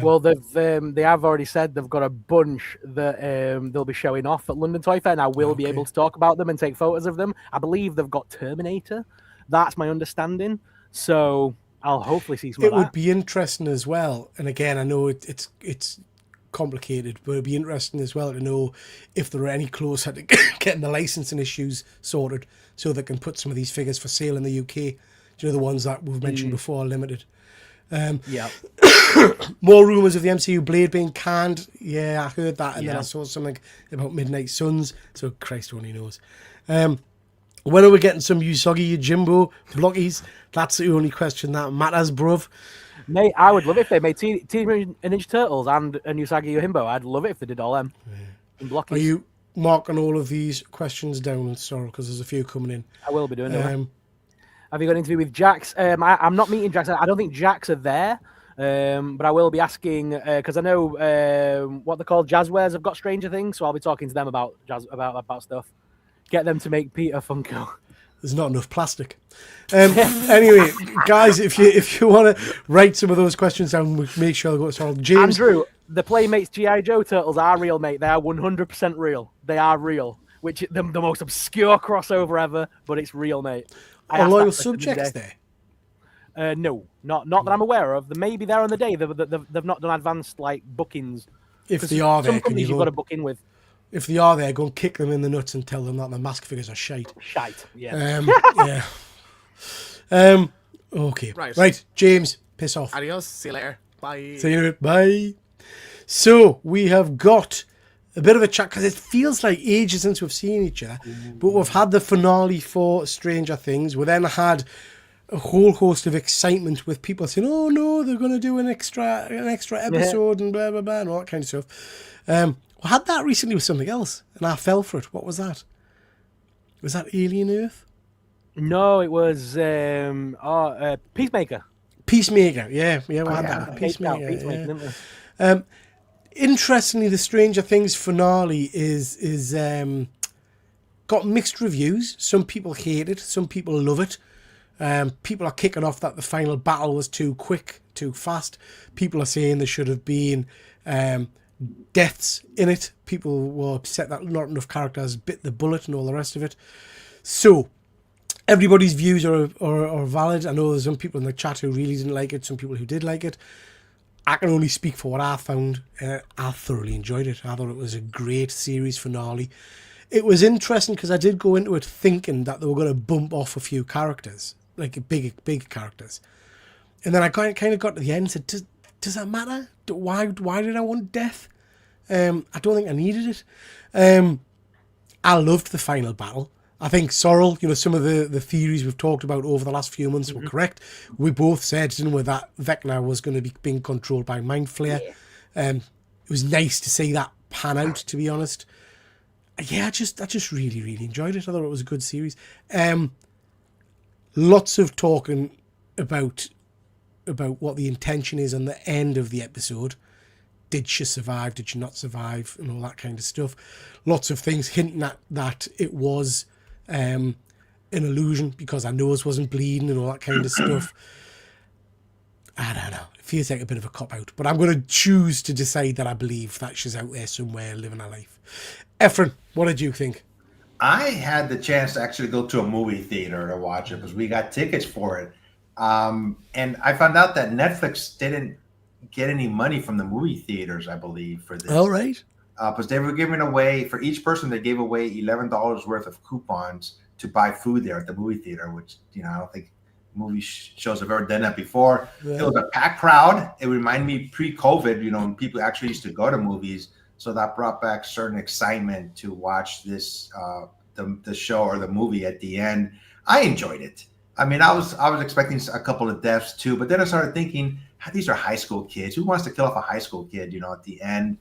Well, they have already said they've got a bunch that they'll be showing off at London Toy Fair, and I will be able to talk about them and take photos of them. I believe they've got Terminator. That's my understanding. So I'll hopefully see some of that. It would be interesting as well. And again, I know it's complicated, but it'd be interesting as well to know if there are any closer to getting the licensing issues sorted so they can put some of these figures for sale in the UK. Do you know, the ones that we've mentioned before are limited. Yeah. More rumours of the MCU Blade being canned. Yeah, I heard that, and then I saw something about Midnight Suns. So Christ only knows. When are we getting some Usagi Yojimbo Blockies? That's the only question that matters, bruv. Mate, I would love it if they made Teenage Mutant Ninja Turtles and Usagi Yojimbo. I'd love it if they did all them in Blockies. Are you marking all of these questions down, Sorrel? Because there's a few coming in. I will be doing it. Have you got an interview with Jax? I'm not meeting Jax. I don't think Jax are there. But I will be asking because I know what they're called. Jazzwares have got Stranger Things, so I'll be talking to them about stuff. Get them to make Peter Funko. There's not enough plastic. Anyway, guys, if you want to write some of those questions down, make sure I go to James. Andrew, the Playmates G.I. Joe turtles are real, mate. They are 100% real. They are real. Which the most obscure crossover ever, but it's real, mate. Are loyal subjects there? No, not that I'm aware of. Maybe they're on the day. They've not done advanced bookings. If they are there, some companies you've got to book in with. If they are there, go and kick them in the nuts and tell them that the mask figures are shite. Shite, yeah. Yeah. Okay. Right, James, piss off. Adios. See you later. Bye. See you. Bye. So we have got a bit of a chat because it feels like ages since we've seen each other, but we've had the finale for Stranger Things. We then had a whole host of excitement with people saying, "Oh no, they're going to do an extra episode and blah blah blah and all that kind of stuff." I had that recently with something else, and I fell for it. What was that? Was that Alien Earth? No, it was Peacemaker. Peacemaker, yeah, we had that. Peacemaker. Interestingly, the Stranger Things finale is got mixed reviews. Some people hate it, some people love it. People are kicking off that the final battle was too quick, too fast. People are saying there should have been deaths in it. People were upset that not enough characters bit the bullet and all the rest of it. So everybody's views are valid. I know there's some people in the chat who really didn't like it, some people who did like it. I can only speak for what I found. I thoroughly enjoyed it. I thought it was a great series finale. It was interesting because I did go into it thinking that they were going to bump off a few characters, like big characters. And then I kind of got to the end and said, does that matter? Why did I want death? I don't think I needed it. I loved the final battle. I think Sorrel, some of the theories we've talked about over the last few months were correct. We both said, didn't we, that Vecna was going to be being controlled by Mind Flayer. Yeah. It was nice to see that pan out, to be honest. Yeah, I just really, really enjoyed it. I thought it was a good series. Lots of talking about what the intention is on the end of the episode. Did she survive? Did she not survive? And all that kind of stuff. Lots of things hinting at that it was an illusion because her nose wasn't bleeding and all that kind of stuff. I don't know. It feels like a bit of a cop-out. But I'm going to choose to decide that I believe that she's out there somewhere living her life. Efren, what did you think? I had the chance to actually go to a movie theater to watch it because we got tickets for it. And I found out that Netflix didn't get any money from the movie theaters, I believe, for this. All right. Because they were giving away, for each person, they gave away $11 worth of coupons to buy food there at the movie theater, which, I don't think movie shows have ever done that before. Yeah. It was a packed crowd. It reminded me pre-COVID, when people actually used to go to movies. So that brought back certain excitement to watch this, the show or the movie at the end. I enjoyed it. I mean, I was expecting a couple of deaths too, but then I started thinking, these are high school kids. Who wants to kill off a high school kid, at the end?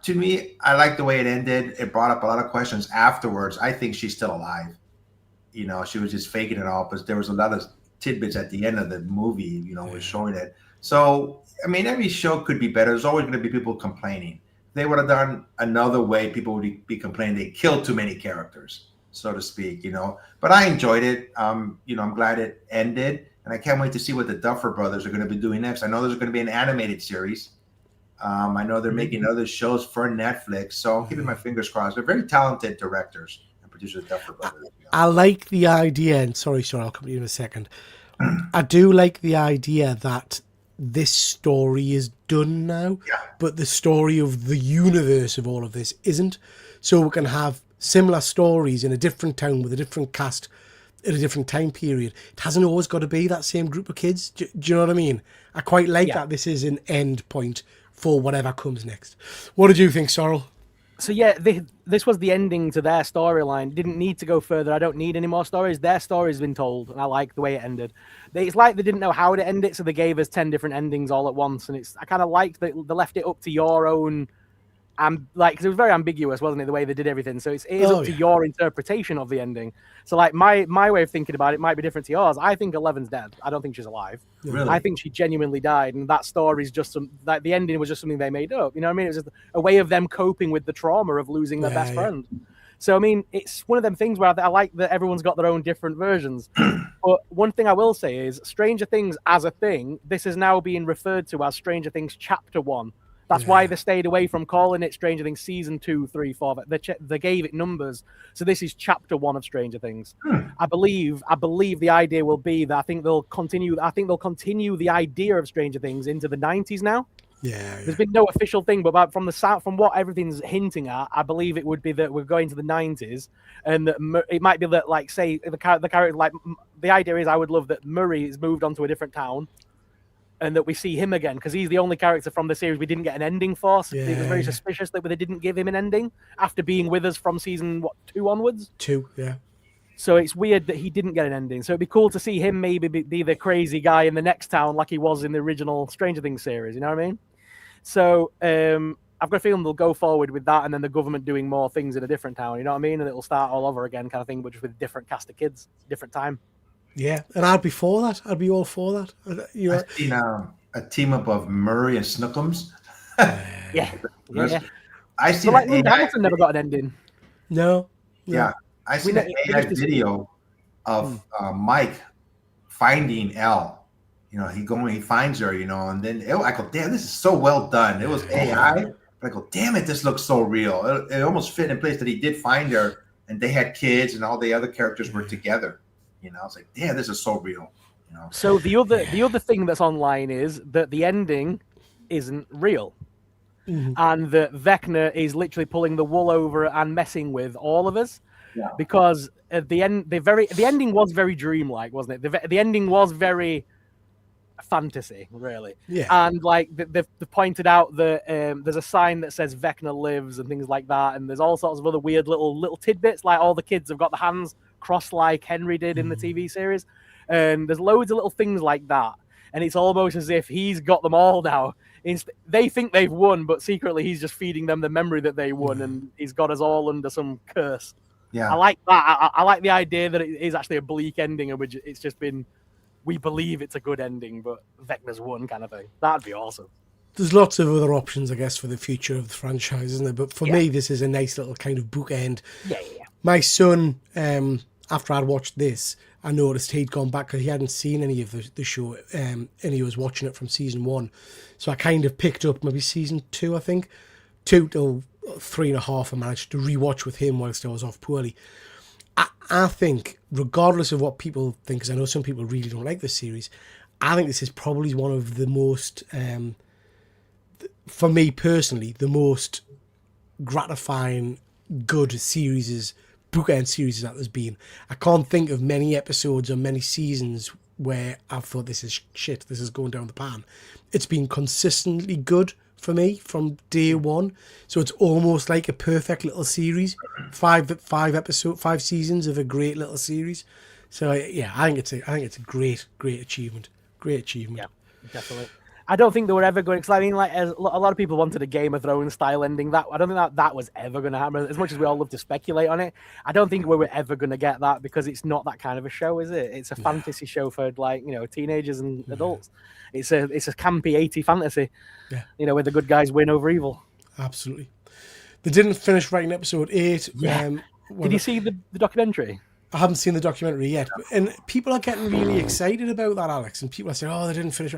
To me, I like the way it ended. It brought up a lot of questions afterwards. I think she's still alive. You know, she was just faking it all, but there was a lot of tidbits at the end of the movie, you know, was showing it. So, I mean, every show could be better. There's always going to be people complaining. If they would have done another way, people would be complaining they killed too many characters, so to speak, you know. But I enjoyed it. You know, I'm glad it ended. And I can't wait to see what the Duffer Brothers are going to be doing next. I know there's going to be an animated series. I know they're making other shows for Netflix, so I'm keeping my fingers crossed. They're very talented directors and producers, Duffer Brothers. You know. I like the idea, and sorry, I'll come to you in a second. I do like the idea that this story is done now, but the story of the universe of all of this isn't. So we can have similar stories in a different town with a different cast at a different time period. It hasn't always got to be that same group of kids. Do you know what I mean? I quite like that this is an end point for whatever comes next. What did you think, Sorrel? So yeah, this was the ending to their storyline. Didn't need to go further. I don't need any more stories. Their story's been told, and I like the way it ended. It's like they didn't know how to end it, so they gave us 10 different endings all at once. And I kind of liked that they left it up to your own, because it was very ambiguous, wasn't it? The way they did everything. So it is up to your interpretation of the ending. So like my way of thinking about it might be different to yours. I think Eleven's dead. I don't think she's alive. Really? I think she genuinely died, and that story's just the ending was just something they made up. You know what I mean? It was just a way of them coping with the trauma of losing their best friend. So I mean, it's one of them things where I like that everyone's got their own different versions. But one thing I will say is Stranger Things as a thing, this is now being referred to as Stranger Things Chapter 1. That's why they stayed away from calling it Stranger Things Season 2, 3, 4. They gave it numbers. So this is Chapter 1 of Stranger Things. I believe the idea will be that I think they'll continue the idea of Stranger Things into the 90s now. There's been no official thing, but from what everything's hinting at, I believe it would be that we're going to the 90s, and that it might be that, like, say the character, like, the idea is I would love that Murray has moved on to a different town, and that we see him again, because he's the only character from the series we didn't get an ending for. So it was very suspicious that they didn't give him an ending after being with us from season 2 onwards. 2, yeah. So it's weird that he didn't get an ending. So it'd be cool to see him maybe be the crazy guy in the next town like he was in the original Stranger Things series, you know what I mean? So I've got a feeling they'll go forward with that, and then the government doing more things in a different town, you know what I mean? And it'll start all over again kind of thing, but just with a different cast of kids, different time. Yeah, and I'd be for that. I'd be all for that. I've seen a team up of Murray and Snookums. Yeah. I see. So like Linda Hamilton never got an ending. No. Yeah, I seen an AI video of Mike finding Elle. You know, he finds her. You know, and then I go, damn, this is so well done. It was AI, but I go, damn it, this looks so real. It almost fit in place that he did find her, and they had kids, and all the other characters were together. You know, I was like, damn, this is so real. You know? So the other thing that's online is that the ending isn't real, and that Vecna is literally pulling the wool over and messing with all of us, because at the end, the ending was very dreamlike, wasn't it? The ending was very fantasy, really. Yeah. And like they've pointed out that there's a sign that says Vecna lives and things like that, and there's all sorts of other weird little tidbits, like all the kids have got the hands crossed like Henry did in the TV series, and there's loads of little things like that, and it's almost as if he's got them all now. They think they've won, but secretly he's just feeding them the memory that they won, and he's got us all under some curse. I like that. I like the idea that it is actually a bleak ending, in which it's just been, we believe it's a good ending, but Vecna's won kind of thing. That'd be awesome. There's lots of other options, I guess, for the future of the franchise, isn't there? But for me, this is a nice little kind of bookend. Yeah. My son, after I'd watched this, I noticed he'd gone back because he hadn't seen any of the show, and he was watching it from season 1. So I kind of picked up maybe season 2, I think. 2 till 3.5 I managed to rewatch with him whilst I was off poorly. I think, regardless of what people think, because I know some people really don't like this series, I think this is probably one of the most, for me personally, the most gratifying, good series, bookend series that there's been. I can't think of many episodes or many seasons where I've thought this is shit, this is going down the pan. It's been consistently good for me from day one, so it's almost like a perfect little series. 5 seasons of a great little series. So yeah, I think it's a great achievement. Great achievement. Yeah, definitely. I don't think they were ever going. Because I mean, like a lot of people wanted a Game of Thrones style ending. That I don't think that was ever going to happen. As much as we all love to speculate on it, I don't think we were ever going to get that because it's not that kind of a show, is it? It's a fantasy show for like teenagers and adults. It's a campy 80 fantasy. Yeah. Where the good guys win over evil. Absolutely. They didn't finish writing episode 8. Yeah. Did you see the documentary? I haven't seen the documentary yet, and people are getting really excited about that, Alex. And people are saying, "Oh, they didn't finish."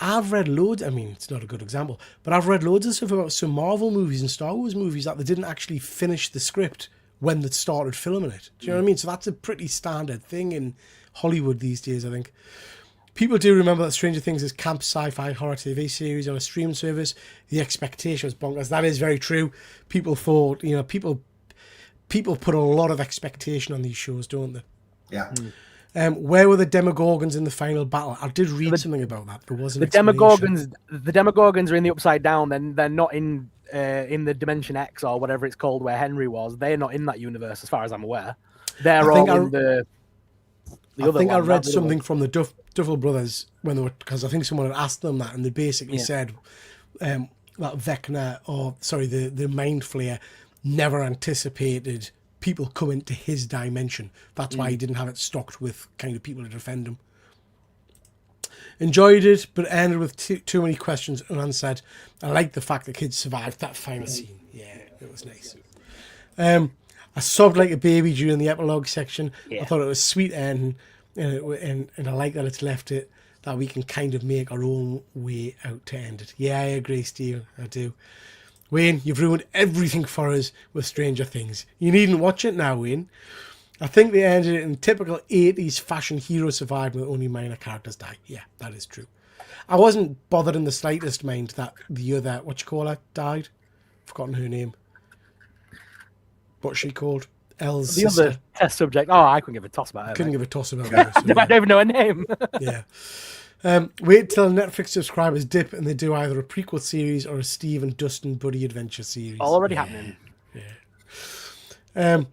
I've read loads. I mean, it's not a good example, but I've read loads of stuff about some Marvel movies and Star Wars movies that they didn't actually finish the script when they started filming it. Do you know what I mean? So that's a pretty standard thing in Hollywood these days, I think. People do remember that Stranger Things is camp sci-fi horror TV series on a streaming service. The expectation was bonkers. That is very true. People thought, people put a lot of expectation on these shows, don't they? Yeah. Where were the Demogorgons in the final battle? I did read something about that. There was an the Demogorgons are in the Upside Down. Then they're not in the Dimension X or whatever it's called where Henry was. They're not in that universe, as far as I'm aware. They're all in the I think I read something from the Duffel brothers when they were, because I think someone had asked them that, and they basically said that Vecna, the Mind Flayer, never anticipated people coming to his dimension. That's why he didn't have it stocked with kind of people to defend him. Enjoyed it, but ended with too many questions unanswered. I liked the fact the kids survived that final scene. Yeah, it was nice. I sobbed like a baby during the epilogue section. I thought it was sweet ending, and I like that it's left it that we can kind of make our own way out to end it. Yeah, I agree, Steve. I do. Wayne, you've ruined everything for us with Stranger Things. You needn't watch it now, Wayne. I think they ended it in typical 80s fashion hero survived with only minor characters die. Yeah, that is true. I wasn't bothered in the slightest mind that the other, died. Forgotten her name. What's she called? Elle's the sister. Other test subject. Oh, I couldn't give a toss about her. Couldn't give a toss about her. So, I don't even know her name. Yeah. Wait till Netflix subscribers dip and they do either a prequel series or a Steve and Dustin buddy adventure series. Already happening. Yeah.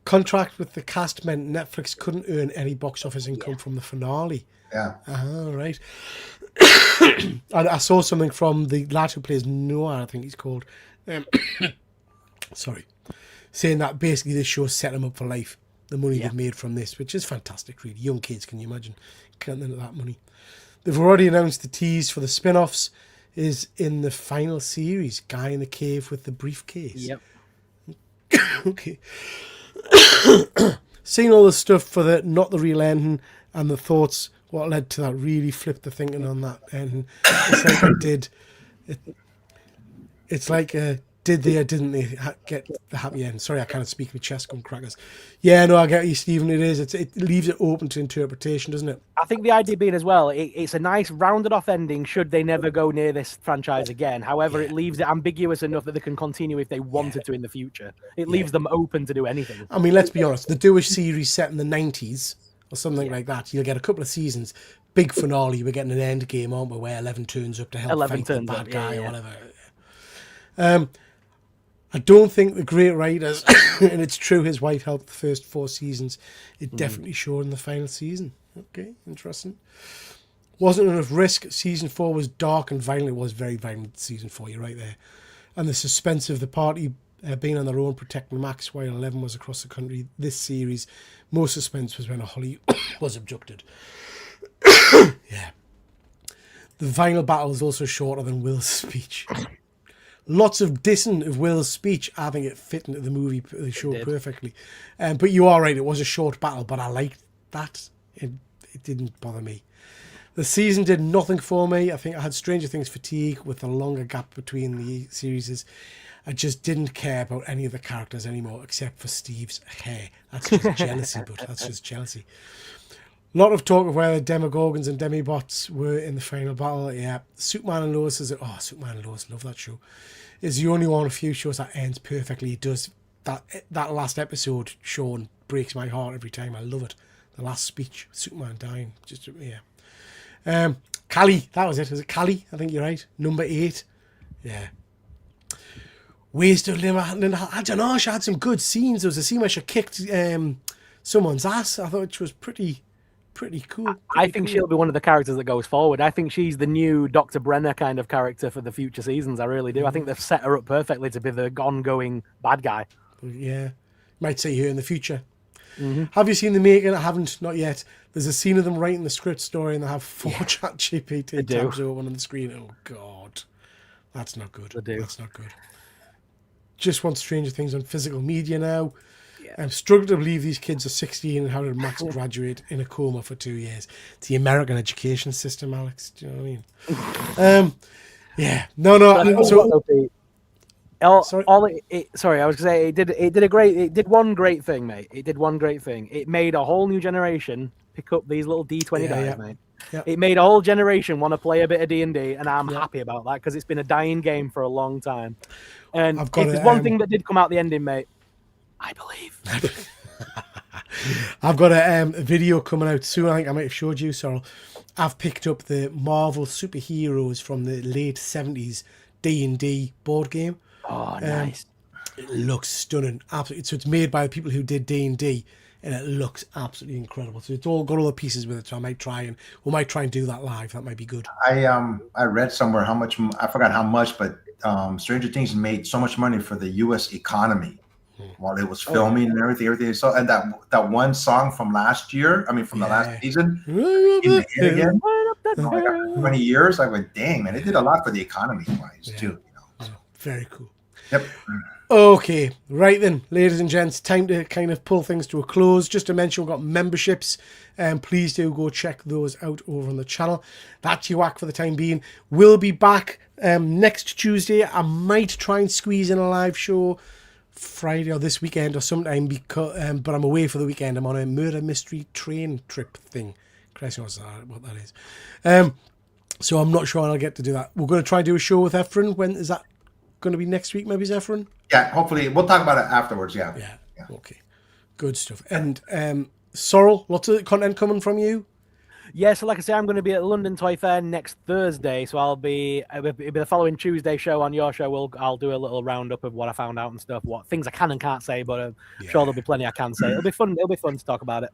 Contract with the cast meant Netflix couldn't earn any box office income from the finale. Yeah. Right. I saw something from the lad who plays Noah, I think he's called. Sorry. Saying that basically this show set him up for life. The money they've made from this, which is fantastic, really. Young kids, can you imagine? Counting into that money. They've already announced the tease for the spin-offs is in the final series. Guy in the cave with the briefcase. Yep. Okay. Seeing all the stuff for the not the real ending and the thoughts, what led to that really flipped the thinking on that ending. It's like I did. It's like did they or didn't they get the happy end? Sorry, I can't speak with chest gun crackers. Yeah, no, I get you, Stephen. It is. It leaves it open to interpretation, doesn't it? I think the idea being as well, it's a nice rounded off ending should they never go near this franchise again. However, it leaves it ambiguous enough that they can continue if they wanted to in the future. It leaves them open to do anything. I mean, let's be honest. The Do-ish series set in the 90s or something like that. You'll get a couple of seasons. Big finale. We're getting an end game, aren't we? Where 11 turns up to help fight the bad guy or whatever. I don't think the great writers, and it's true his wife helped the first 4 seasons, it definitely showed in the final season. Okay, interesting. Wasn't enough risk. Season 4 was dark and violent. It was very violent, season 4, you're right there. And the suspense of the party being on their own, protecting Max while 11 was across the country. This series, most suspense was when Holly was abducted. Yeah. The final battle is also shorter than Will's speech. Lots of dissing of Will's speech. I think it fit into the show perfectly. But you are right, it was a short battle, but I liked that. It didn't bother me. The season did nothing for me. I think I had Stranger Things fatigue with the longer gap between the series. I just didn't care about any of the characters anymore, except for Steve's hair. That's just jealousy, but that's just jealousy. A lot of talk of where the Demogorgons and Demibots were in the final battle. Yeah, Superman and Lois Superman and Lois, love that show. Is the only one of a few shows that ends perfectly. It does. That last episode, Sean, breaks my heart every time. I love it. The last speech, Superman dying. Just yeah. Callie, that was it. Is it Callie? I think you're right. Number 8. Yeah. Wasted Linda. I don't know. She had some good scenes. There was a scene where she kicked someone's ass. I thought she was pretty pretty cool. I think she'll be one of the characters that goes forward. I think she's the new Dr. Brenner kind of character for the future seasons. I really do. I think they've set her up perfectly to be the ongoing bad guy. Yeah. Might see her in the future. Mm-hmm. Have you seen the making? I haven't, not yet. There's a scene of them writing the script story and they have 4 ChatGPT tabs open on the screen. Oh, God. That's not good. That's not good. Just want Stranger Things on physical media now. Yeah. I'm struggling to believe these kids are 16 and how did Max graduate in a coma for 2 years. It's the American education system, Alex. Do you know what I mean? Yeah. No. Sorry, I was gonna say it did one great thing, mate. It did one great thing. It made a whole new generation pick up these little D20 dice, mate. Yep. It made a whole generation want to play a bit of D&D, and I'm happy about that because it's been a dying game for a long time. And if there's one thing that did come out the ending, mate, I believe. I've got a video coming out soon. I think I might have showed you, Sorrel. I've picked up the Marvel superheroes from the late 70s D&D board game. Oh, nice. It looks stunning. Absolutely. So it's made by the people who did D&D, and it looks absolutely incredible. So it's all got all the pieces with it. So we might try and do that live. That might be good. I read somewhere how much, I forgot how much, but Stranger Things made so much money for the U.S. economy while it was filming and everything. So, and that one song from last year, from the last season, again, 20 years. I went, dang, man, it did a lot for the economy wise too. So. Very cool. Yep. Okay, right then, ladies and gents, time to kind of pull things to a close. Just to mention, we've got memberships, and please do go check those out over on the channel. That's your whack for the time being. We'll be back next Tuesday. I might try and squeeze in a live show Friday or this weekend or sometime, because but I'm away for the weekend. I'm on a murder mystery train trip thing. Christ knows what that is. So I'm not sure I'll get to do that. We're going to try and do a show with Efren. When is that going to be? Next week, maybe, Efren? Yeah, hopefully. We'll talk about it afterwards, yeah. Okay. Good stuff. And Sorrel, lots of content coming from you? Yeah, so like I say, I'm going to be at the London Toy Fair next Thursday, so it'll be the following Tuesday show on your show. I'll do a little roundup of what I found out and stuff, what things I can and can't say, but I'm sure there'll be plenty I can say. It'll be fun to talk about it.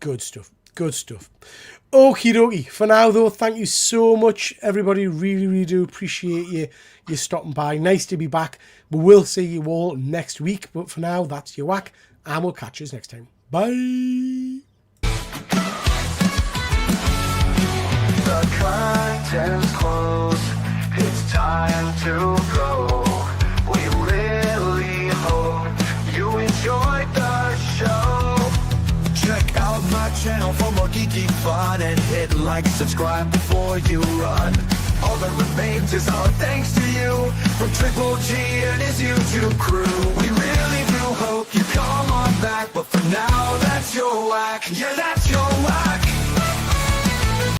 Good stuff. Okie dokie. For now, though, thank you so much, everybody. Really, really do appreciate you stopping by. Nice to be back. We will see you all next week. But for now, that's your whack, and we'll catch you next time. Bye. The curtains close. It's time to go. We really hope you enjoyed the show. Check out my channel for more geeky fun and hit like, subscribe before you run. All that remains is our thanks to you from Triple G and his YouTube crew. We really do hope you come on back, but for now, that's your whack. Yeah, that's